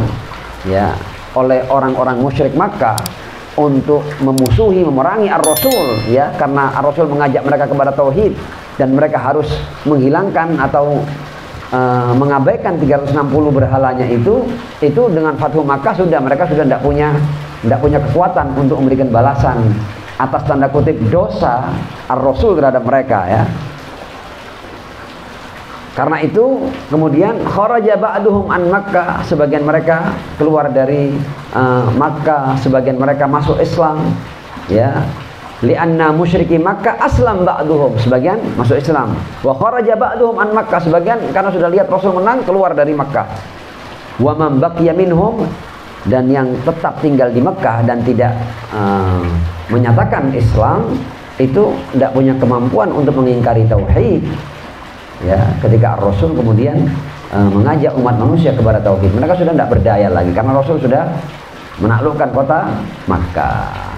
ya, oleh orang-orang musyrik Makkah untuk memusuhi, memerangi Ar-Rasul, ya, karena Ar-Rasul mengajak mereka kepada tauhid dan mereka harus menghilangkan atau mengabaikan 360 berhalanya itu dengan Fathu Makkah sudah mereka sudah tidak punya kekuatan untuk memberikan balasan atas tanda kutip dosa Ar-Rasul terhadap mereka, ya. Karena itu kemudian kharaja ba'duhum an Makkah, sebagian mereka keluar dari Makkah, sebagian mereka masuk Islam, ya. Lianna musyriki Makkah aslam ba'duhum, sebagian masuk Islam. Wa kharaja ba'duhum an Makkah, sebagian karena sudah lihat Rasul menang keluar dari Makkah. Wa man baqiya minhum, dan yang tetap tinggal di Makkah dan tidak menyatakan Islam itu tidak punya kemampuan untuk mengingkari tauhid. Ya, ketika Rasul kemudian mengajak umat manusia kepada tauhid, mereka sudah tidak berdaya lagi karena Rasul sudah menaklukkan kota Makkah.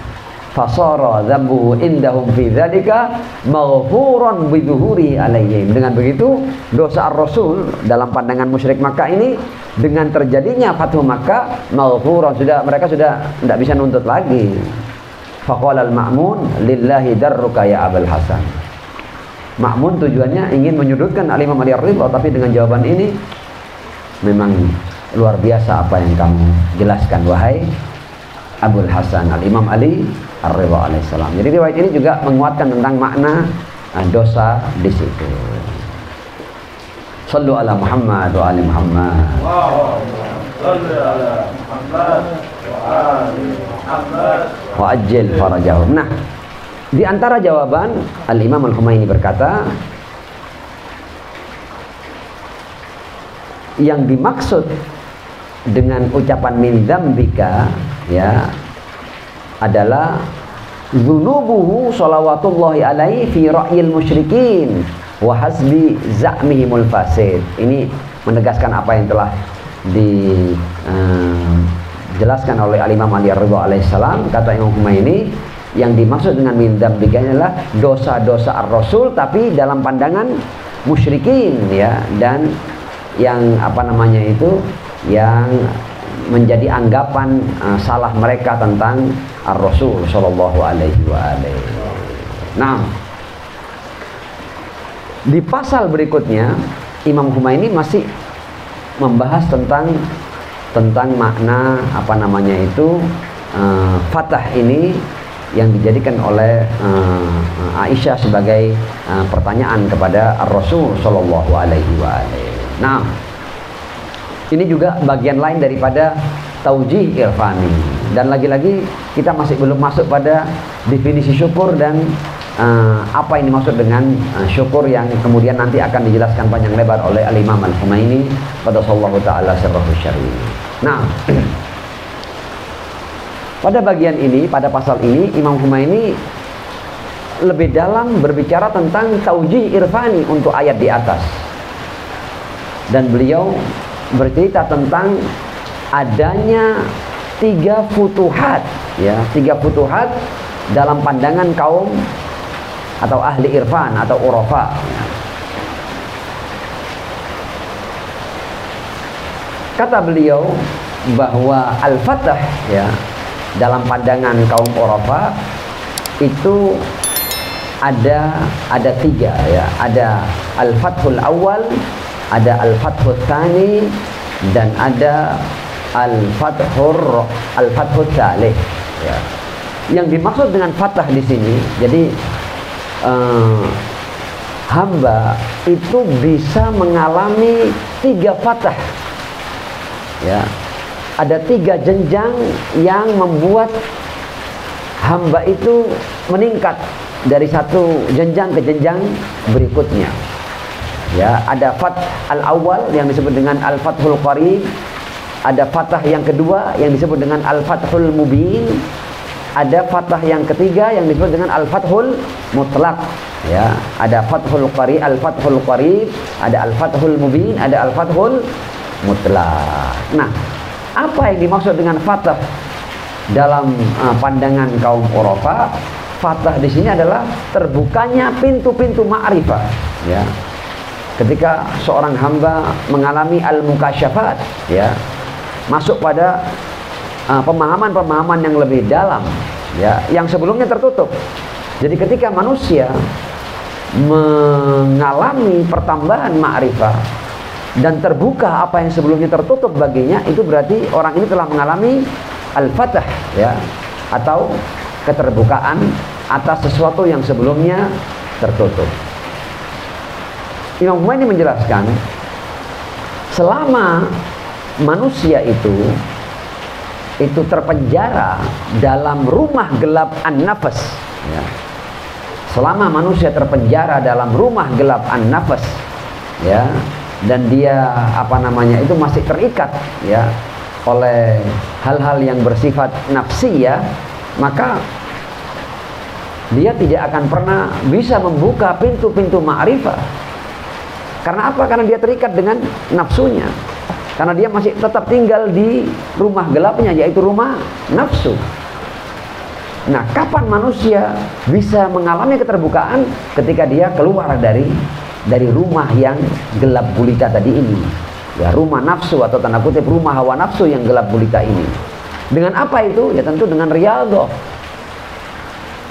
Fasara dzambuhu indahum fi dzalika maghfuran bi dhuhuri alaihim. Dengan begitu dosa Ar-Rasul dalam pandangan musyrik Makkah ini dengan terjadinya Fathu Makkah maghfuran, sudah mereka sudah tidak bisa nuntut lagi. Faqala al-Ma'mun lillahi darruka ya Abul Hasan. Ma'mun tujuannya ingin menyudutkan Al-Imam Ali Ridha, tapi dengan jawaban ini memang luar biasa apa yang kamu jelaskan wahai Abul Hasan, Al-Imam Ali Ar-Ridha alaihissalam. Jadi riwayat ini juga menguatkan tentang makna dosa di situ. Sallu ala Muhammad wa ali Muhammad. Sallu ala Muhammad wa ali Muhammad wa ajil farajahum. Nah, di antara jawaban Al-Imam Al-Khumaini berkata, yang dimaksud dengan ucapan min dzambika ya adalah dzunubuhu shalawatullahi alaihi fi ra'yil musyrikin wa hasbi za'mihimul fasid. Ini menegaskan apa yang telah dijelaskan oleh Al-Imam Ali Ar-Ridha alaihissalam. Kata Imam Khomeini, yang dimaksud dengan min dzambika adalah dosa-dosa ar-rasul tapi dalam pandangan musyrikin ya, dan yang apa namanya itu, yang menjadi anggapan salah mereka tentang ar-rasul sallallahu alaihi wa alihi. Nah, di pasal berikutnya Imam Khomeini masih membahas tentang makna apa namanya itu fatah ini yang dijadikan oleh Aisyah sebagai pertanyaan kepada Ar-Rasul sallallahu alaihi wa alihi. Nah, ini juga bagian lain daripada taujih irfani, dan lagi-lagi kita masih belum masuk pada definisi syukur dan apa yang dimaksud dengan syukur yang kemudian nanti akan dijelaskan panjang lebar oleh Al-Imam Al-Khomeini pada sallallahu ta'ala sirrahu syar'i. Nah, pada bagian ini, pada pasal ini, Imam Khomeini lebih dalam berbicara tentang taujih irfani untuk ayat di atas, dan beliau bercerita tentang adanya 3 futuhat ya, 3 futuhat dalam pandangan kaum atau ahli irfan atau urafa. Kata beliau bahwa al-fatah ya, dalam pandangan kaum urafa itu ada 3 ya, ada al-fathul awal, ada al-fathul tsani, dan ada al-fathul tsalih ya. Yang dimaksud dengan fatah di sini, jadi hamba itu bisa mengalami 3 fatah ya. Ada 3 jenjang yang membuat hamba itu meningkat dari satu jenjang ke jenjang berikutnya ya. Ada fath al-awwal yang disebut dengan al-fathul qarib, ada fatah yang kedua yang disebut dengan al-fathul mubin, ada fatah yang ketiga yang disebut dengan al-fathul mutlaq ya. Ada fathul qarib, al-fathul qarib, ada al-fathul mubin, ada al-fathul mutlaq. Nah, apa yang dimaksud dengan fatah dalam pandangan kaum urafa? Fatah di sini adalah terbukanya pintu-pintu ma'rifah ya. Ketika seorang hamba mengalami al-mukasyafat ya, masuk pada pemahaman-pemahaman yang lebih dalam ya, yang sebelumnya tertutup. Jadi ketika manusia mengalami pertambahan ma'rifah dan terbuka apa yang sebelumnya tertutup baginya, itu berarti orang ini telah mengalami al-fatah ya, atau keterbukaan atas sesuatu yang sebelumnya tertutup. Imam Khomeini menjelaskan, selama manusia itu terpenjara dalam rumah gelap an-nafas ya. Selama manusia terpenjara dalam rumah gelap an-nafas ya, dan dia apa namanya itu masih terikat ya oleh hal-hal yang bersifat nafsi ya, maka dia tidak akan pernah bisa membuka pintu-pintu ma'rifah. Karena apa? Karena dia terikat dengan nafsunya. Karena dia masih tetap tinggal di rumah gelapnya, yaitu rumah nafsu. Nah, kapan manusia bisa mengalami keterbukaan? Ketika dia keluar dari rumah yang gelap gulita tadi ini. Ya, rumah nafsu atau tanda kutip rumah hawa nafsu yang gelap gulita ini. Dengan apa itu? Ya tentu dengan riyadhah.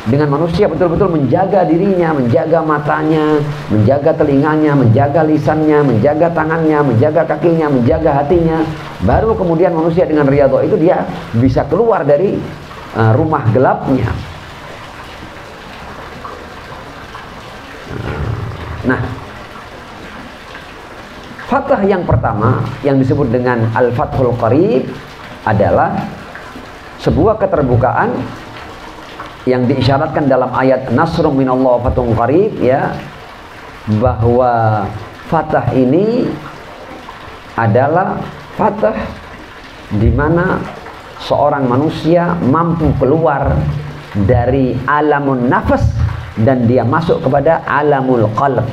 Dengan manusia betul-betul menjaga dirinya, menjaga matanya, menjaga telinganya, menjaga lisannya, menjaga tangannya, menjaga kakinya, menjaga hatinya. Baru kemudian manusia dengan riyadhah itu dia bisa keluar dari rumah gelapnya. Nah, fatah yang pertama yang disebut dengan al-fathul qarib adalah sebuah keterbukaan yang diisyaratkan dalam ayat Nasrum minallah fathun qarib ya, bahwa fatah ini adalah fatah di mana seorang manusia mampu keluar dari alamun nafas dan dia masuk kepada alamul qalb,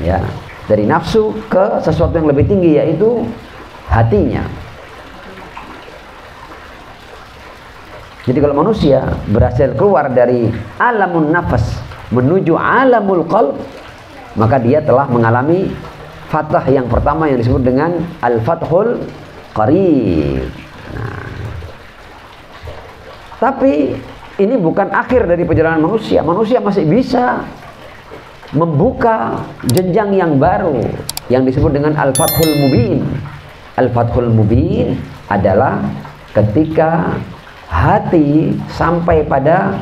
ya, dari nafsu ke sesuatu yang lebih tinggi, yaitu hatinya. Jadi kalau manusia berhasil keluar dari alamun nafas menuju alamul qalb, maka dia telah mengalami fathah yang pertama yang disebut dengan al-fathul qarib. Nah, tapi ini bukan akhir dari perjalanan manusia. Manusia masih bisa membuka jenjang yang baru yang disebut dengan al-fathul mubin. Al-fathul mubin adalah ketika hati sampai pada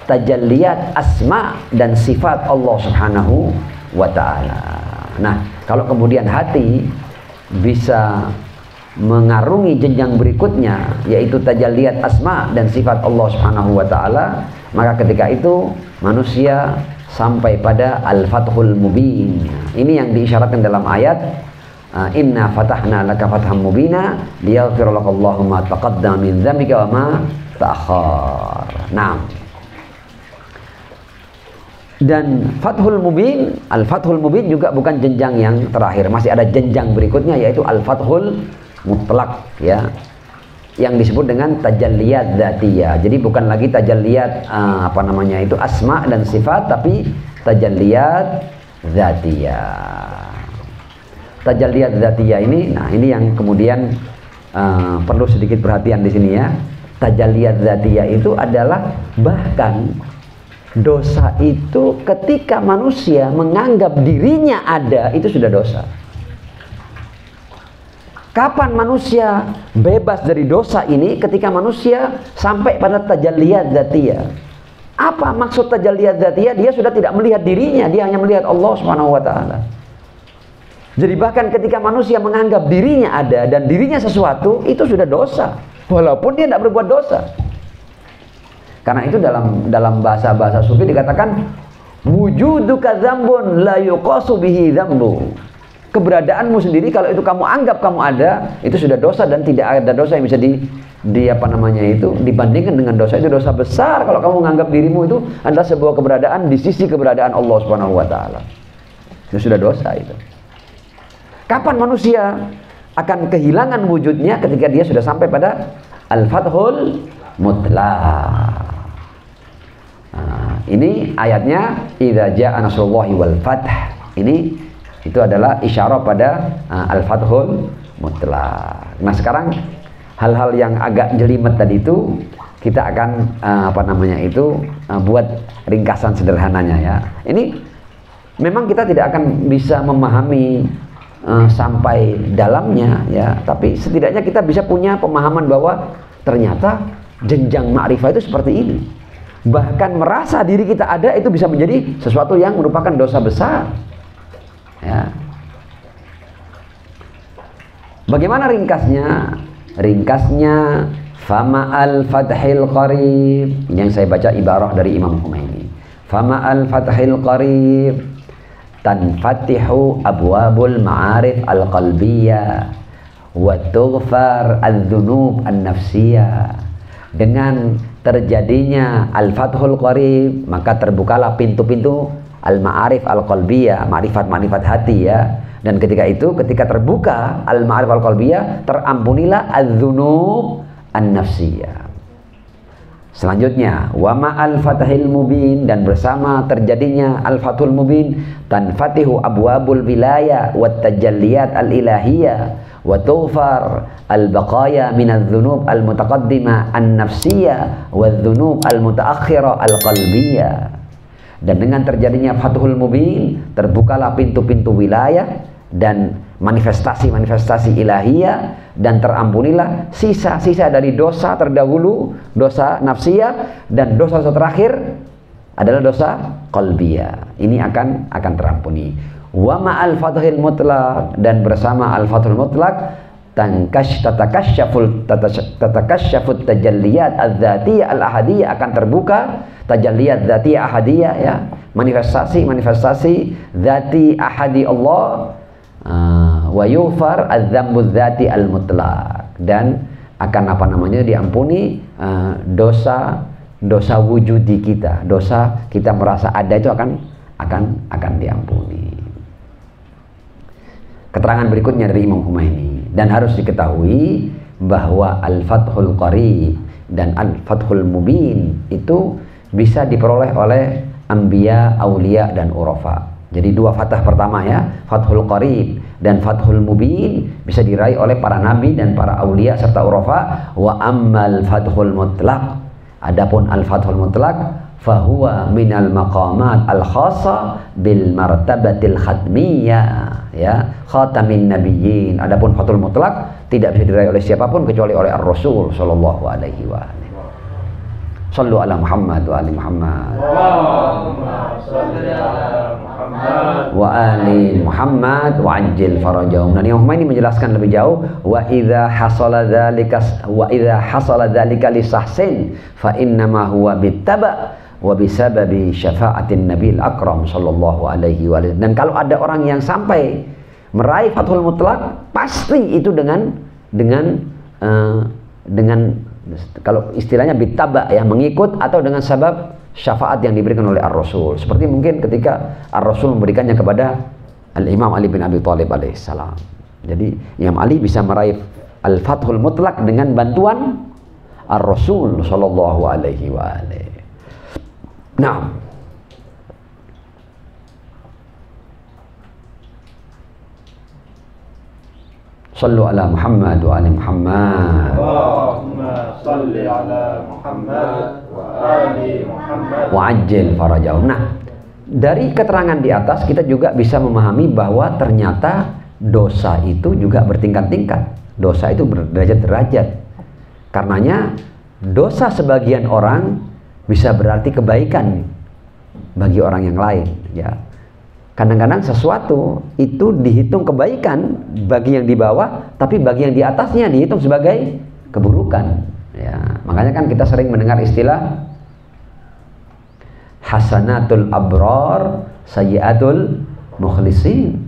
tajalliyat asma dan sifat Allah Subhanahu wa ta'ala. Nah, kalau kemudian hati bisa mengarungi jenjang berikutnya, yaitu tajalliyat asma dan sifat Allah Subhanahu wa ta'ala, maka ketika itu manusia sampai pada al-fathul mubin. Ini yang diisyaratkan dalam ayat inna fatahna laka fatham mubina liyaghfir lakallahu ma taqaddama min dzambika wa ma ta'akhkhar. Nah, dan fathul mubin, al-fathul mubin juga bukan jenjang yang terakhir, masih ada jenjang berikutnya, yaitu al-fathul mutlak, ya, yang disebut dengan tajalliyat dzatiyah. Jadi bukan lagi tajalliyat itu asma dan sifat, tapi tajalliyat dzatiyah. Tajalliyat dzatiyah ini, nah ini yang kemudian perlu sedikit perhatian di sini, ya. Tajalliyat dzatiyah itu adalah bahkan dosa itu ketika manusia menganggap dirinya ada, itu sudah dosa. Kapan manusia bebas dari dosa ini? Ketika manusia sampai pada tajalliyat dzatiyah. Apa maksud tajalliyat dzatiyah? Dia sudah tidak melihat dirinya, dia hanya melihat Allah Subhanahu wa ta'ala. Jadi bahkan ketika manusia menganggap dirinya ada dan dirinya sesuatu, itu sudah dosa, walaupun dia tidak berbuat dosa. Karena itu dalam bahasa sufi dikatakan wujuduka dzambun la yuqasu bihi dzambu. Keberadaanmu sendiri, kalau itu kamu anggap kamu ada, itu sudah dosa, dan tidak ada dosa yang bisa dibandingkan dengan dosa. Itu dosa besar kalau kamu menganggap dirimu itu adalah sebuah keberadaan di sisi keberadaan Allah Subhanahu wa ta'ala. Itu sudah dosa itu. Kapan manusia akan kehilangan wujudnya? Ketika dia sudah sampai pada al-fathul mutlaq. Nah, ini ayatnya idza jaa nasrullahi wal fath. Ini itu adalah isyarat pada al-fathul mutlaq. Nah, sekarang hal-hal yang agak jelimet tadi itu kita akan buat ringkasan sederhananya, ya. Ini memang kita tidak akan bisa memahami sampai dalamnya, ya, tapi setidaknya kita bisa punya pemahaman bahwa ternyata jenjang ma'rifah itu seperti ini. Bahkan merasa diri kita ada itu bisa menjadi sesuatu yang merupakan dosa besar, ya. Bagaimana ringkasnya? Ringkasnya fama al-fathil qarib, yang saya baca ibarah dari Imam Khomeini. Fama al-fathil qarib tanfatihu abwabul ma'arif al-qalbiyah wa tughfar al-dhunub an-nafsiyah. Dengan terjadinya al-fathul qarib, maka terbukalah pintu-pintu al-ma'arif al-qalbiyah, ma'rifat-ma'rifat hati, ya. Dan ketika itu, ketika terbuka al-ma'arif al-qalbiyah, terampunilah al-dhunub an-nafsiyah. Selanjutnya, wa ma'al fathil mubin, dan bersama terjadinya al-fathul mubin, tanfatihu abwabul wilayah wat tajalliyat al-ilahiyah wa tughfar al-baqaya minadz dzunub al-mutaqaddimah an-nafsiyah wadz dzunub al-mutaakhirah al-qalbiyah. Dan dengan terjadinya fathul mubin, terbukalah pintu-pintu wilayah dan manifestasi-manifestasi ilahiyah, dan terampunilah sisa-sisa dari dosa terdahulu, dosa nafsiyah, dan dosa terakhir adalah dosa qalbiyah. Ini akan terampuni. Wa ma'al fathil mutlaq, dan bersama al-fathul mutlaq tatakasyafut tajalliyat al-dzatiyah al-ahadiyah, akan terbuka tajalliyat dzatiyah ahadiyah, ya, manifestasi dzati ahadi Allah, wa yufar adzambuz dzati al-mutlaq, dan akan apa namanya diampuni dosa wujudi kita, dosa kita merasa ada itu akan diampuni. Keterangan berikutnya dari Imam Humaini, dan harus diketahui bahwa Al-Fathul Qarib dan Al-Fathul Mubin itu bisa diperoleh oleh anbiya, aulia dan urafa. Jadi dua fathah pertama ya, Fathul Qarib dan Fathul Mubin bisa diraih oleh para nabi dan para aulia serta urafa. Wa ammal Fathul Mutlaq, adapun Al-Fathul Mutlaq fahuwa minal maqamat al-khassa bil martabatil khatmiyah ya, khatamin nabiyyin. Adapun Fathul Mutlaq tidak bisa diraih oleh siapapun kecuali oleh Ar-Rasul sallallahu alaihi wa alihi. Sallu ala Muhammad wa ali Muhammad. Allahumma salli ala Muhammad Wa ali Muhammad wa ajil farajahum. Dan Imam Humaini menjelaskan lebih jauh, wa idza hasala dzalika li sahsin fa innama huwa bittaba wa bisababi syafa'atin nabil akram sallallahu alaihi wa sallam. Dan kalau ada orang yang sampai meraih Fathul Mutlaq, pasti itu dengan kalau istilahnya bittaba ya, mengikut atau dengan sabab syafaat yang diberikan oleh Ar-Rasul. Seperti mungkin ketika Ar-Rasul memberikannya kepada Al-Imam Ali bin Abi Thalib alaihissalam. Jadi Imam Ali bisa meraih Al-Fathul Mutlaq dengan bantuan Ar-Rasul sallallahu alaihi wa alihi. Nah, sallu ala Muhammad wa ali Muhammad. Allahumma salli ala Muhammad wa ali Muhammad Wa ajil farajahum. Nah, dari keterangan di atas kita juga bisa memahami bahwa ternyata dosa itu juga bertingkat-tingkat. Dosa itu berderajat-derajat. Karenanya dosa sebagian orang bisa berarti kebaikan bagi orang yang lain ya. Kadang-kadang sesuatu itu dihitung kebaikan bagi yang di bawah, tapi bagi yang di atasnya dihitung sebagai keburukan ya. Makanya kan kita sering mendengar istilah hasanatul abrar sayyiatul mukhlisin.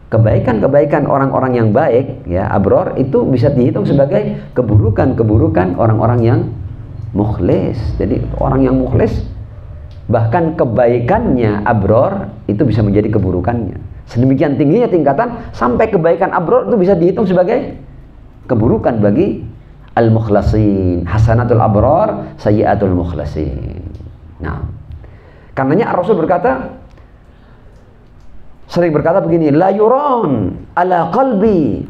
Kebaikan-kebaikan orang-orang yang baik ya, abrar, itu bisa dihitung sebagai keburukan-keburukan orang-orang yang mukhlis. Jadi orang yang mukhlis, bahkan kebaikannya abrar itu bisa menjadi keburukannya. Sedemikian tingginya tingkatan sampai kebaikan abrar itu bisa dihitung sebagai keburukan bagi al-mukhlasin. Hasanatul abrar sayyiatul mukhlasin. Nah, karenanya Rasul sering berkata begini, la yuron ala qalbi.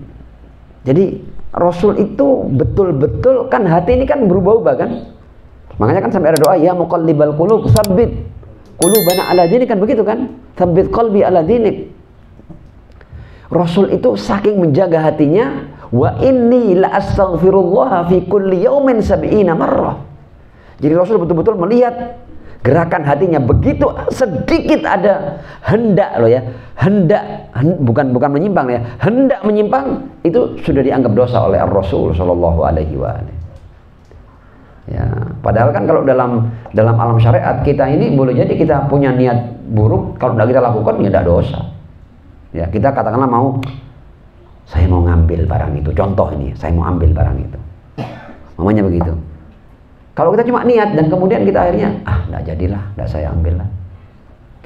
Jadi Rasul itu betul-betul kan, hati ini kan berubah-ubah kan. Makanya kan sampai ada doa, ya muqallibal qulub tsabbit qulubana ala dinik, kan begitu kan? Tsabbit qalbi ala dinik. Rasul itu saking menjaga hatinya, wa inni la astaghfirullah fi kulli yaumin 70 marrah. Jadi Rasul betul-betul melihat gerakan hatinya, begitu sedikit ada hendak loh ya, bukan menyimpang ya, hendak menyimpang itu sudah dianggap dosa oleh Rasul sallallahu alaihi wasallam. Ya, padahal kan kalau dalam alam syariat kita ini boleh jadi kita punya niat buruk, kalau tidak kita lakukan ya tidak dosa. Ya, kita katakanlah saya mau ngambil barang itu, contoh ini, saya mau ambil barang itu, mamanya begitu. Kalau kita cuma niat dan kemudian kita akhirnya tidak jadilah, tidak saya ambil lah,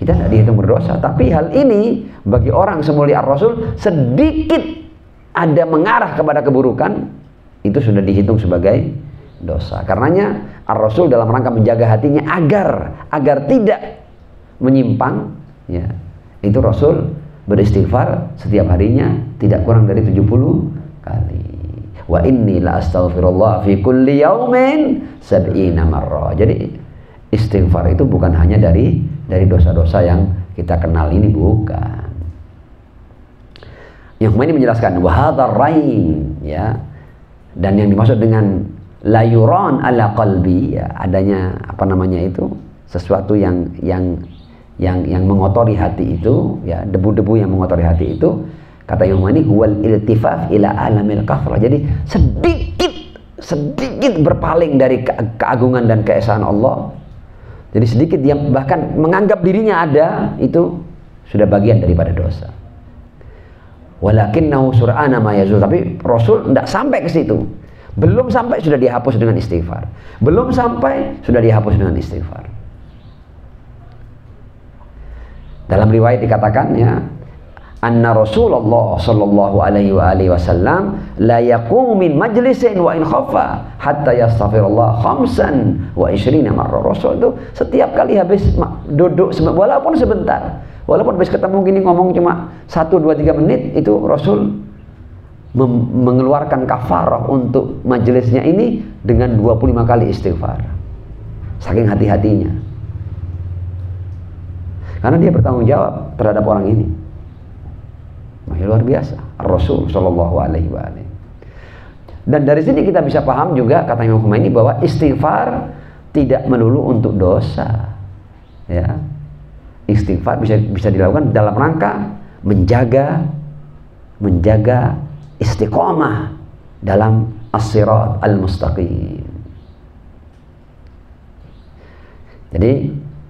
kita tidak dihitung berdosa. Tapi hal ini bagi orang semulia Rasul, sedikit ada mengarah kepada keburukan, itu sudah dihitung sebagai dosa. Karenanya Ar-Rasul dalam rangka menjaga hatinya agar tidak menyimpang ya, itu Rasul beristighfar setiap harinya tidak kurang dari 70 kali. Wa inni la astaghfirullah fi kulli yaumin 70 marrah. Jadi istighfar itu bukan hanya dari dosa-dosa yang kita kenal ini, bukan. Yang ini menjelaskan wa hadzal rain ya. Dan yang dimaksud dengan la yuran ala qalbi ya, adanya apa namanya itu, sesuatu yang mengotori hati itu ya, debu-debu yang mengotori hati itu, kata Imam ini huwal iltifaf ila alamil kafrah. Jadi sedikit berpaling dari keagungan dan keesaan Allah. Jadi sedikit dia bahkan menganggap dirinya ada, itu sudah bagian daripada dosa. Walakinnahu sur'ana ma yazul. Tapi Rasul tidak sampai ke situ. Belum sampai sudah dihapus dengan istighfar. Belum sampai sudah dihapus dengan istighfar. Dalam riwayat dikatakan ya, anna Rasulullah sallallahu alaihi wasallam la yaqumu min majlisin wa in khaffa hatta yastaghfirullah khamsan wa 20 marrah. Rasul itu setiap kali habis duduk walaupun sebentar, walaupun habis ketemu gini ngomong cuma 1, 2, 3 menit, itu Rasul mengeluarkan kafarah untuk majelisnya ini dengan 25 kali istighfar. Saking hati-hatinya. Karena dia bertanggung jawab terhadap orang ini. Luar biasa. Rasul sallallahu alaihi wasallam. Dan dari sini kita bisa paham juga kata Imam Khomeini bahwa istighfar tidak melulu untuk dosa. Ya. Istighfar bisa dilakukan dalam rangka menjaga istiqomah dalam as-sirat al-mustaqim. Jadi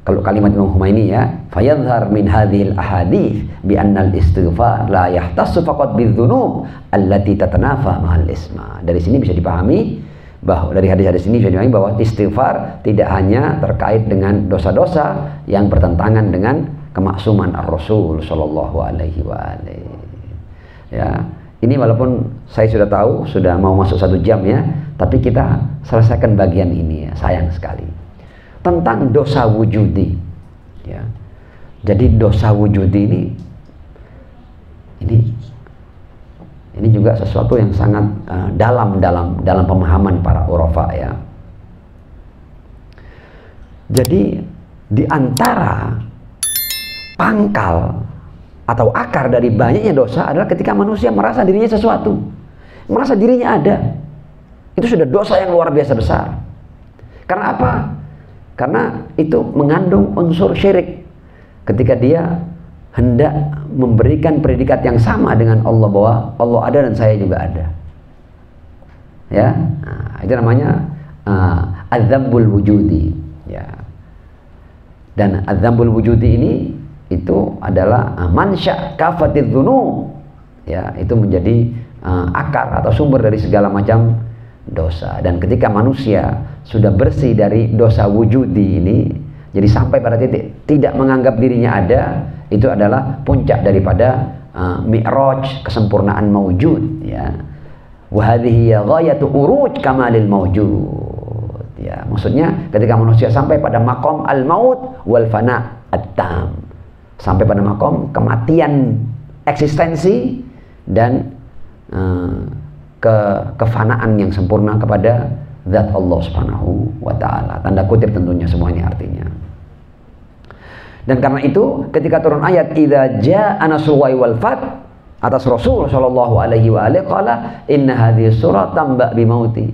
kalau kalimat Imam Khomeini ya, fayadhhar min hadhil ahadits bi anna al-istighfar la yahtassu faqat bidzunub allati tatanafa ma'al isma. Dari sini bisa dipahami bahwa dari hadis-hadis ini bisa dipahami bahwa istighfar tidak hanya terkait dengan dosa-dosa yang bertentangan dengan kemaksuman ar-Rasul sallallahu alaihi wasallam. Ya. Ini walaupun saya sudah tahu, sudah mau masuk 1 jam ya, tapi kita selesaikan bagian ini ya, sayang sekali. Tentang dosa wujudi. Ya. Jadi dosa wujudi ini juga sesuatu yang sangat dalam pemahaman para urafa ya. Jadi di antara pangkal atau akar dari banyaknya dosa adalah ketika manusia merasa dirinya sesuatu, merasa dirinya ada. Itu sudah dosa yang luar biasa besar. Karena apa? Karena itu mengandung unsur syirik. Ketika dia hendak memberikan predikat yang sama dengan Allah, bahwa Allah ada dan saya juga ada. Ya, nah, itu namanya adzambul wujudi. Ya. Dan adzambul wujudi ini itu adalah mansya kafatidz dzunub. Ya, itu menjadi akar atau sumber dari segala macam dosa. Dan ketika manusia sudah bersih dari dosa wujudi ini, jadi sampai pada titik tidak menganggap dirinya ada, itu adalah puncak daripada mi'raj kesempurnaan maujud ya. Wa hadhihi ghayatu uruj kamalil maujud. Ya, maksudnya ketika manusia sampai pada maqam al-maut wal fana at-tam. Sampai pada makom kematian eksistensi dan kefanaan yang sempurna kepada zat Allah Subhanahu wa ta'ala. Tanda kutip tentunya semua ini artinya. Dan karena itu ketika turun ayat idza jaa nasrullahi wal fath atas Rasul sallallahu alaihi wa alihi qala inna hadhihi surat tamba bi mauti.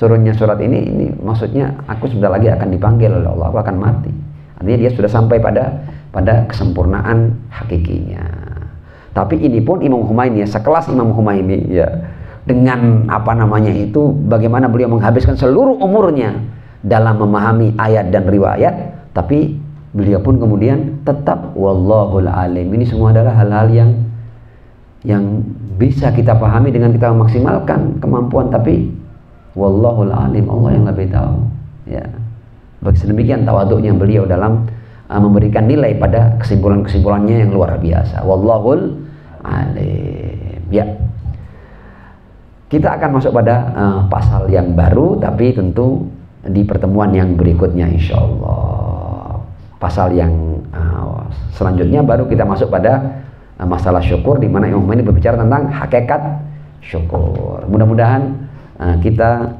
Turunnya surat ini maksudnya aku sebentar lagi akan dipanggil oleh Allah, aku akan mati. Artinya dia sudah sampai pada kesempurnaan hakikinya. Tapi ini pun Imam Khomeini ya, sekelas Imam Khomeini ya, dengan apa namanya itu, bagaimana beliau menghabiskan seluruh umurnya dalam memahami ayat dan riwayat, tapi beliau pun kemudian tetap wallahul alim. Ini semua adalah hal-hal yang bisa kita pahami dengan kita memaksimalkan kemampuan, tapi wallahul alim, Allah yang lebih tahu ya. Sedemikian tawaduknya beliau dalam memberikan nilai pada kesimpulan-kesimpulannya yang luar biasa. Wallahul alim. Ya. Kita akan masuk pada pasal yang baru, tapi tentu di pertemuan yang berikutnya insyaallah. Pasal yang selanjutnya baru kita masuk pada masalah syukur, di mana Imam ini berbicara tentang hakikat syukur. Mudah-mudahan kita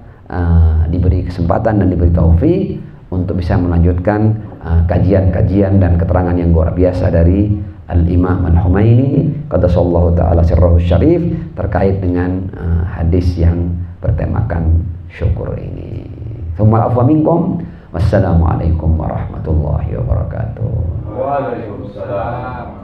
diberi kesempatan dan diberi taufik untuk bisa melanjutkan kajian-kajian dan keterangan yang luar biasa dari Al-Imam Al-Khomeini qaddasallahu ta'ala sirrahu syarif terkait dengan hadis yang bertemakan syukur ini. Tsumma afwa minkum. Wassalamualaikum warahmatullahi wabarakatuh. Waalaikumsalam.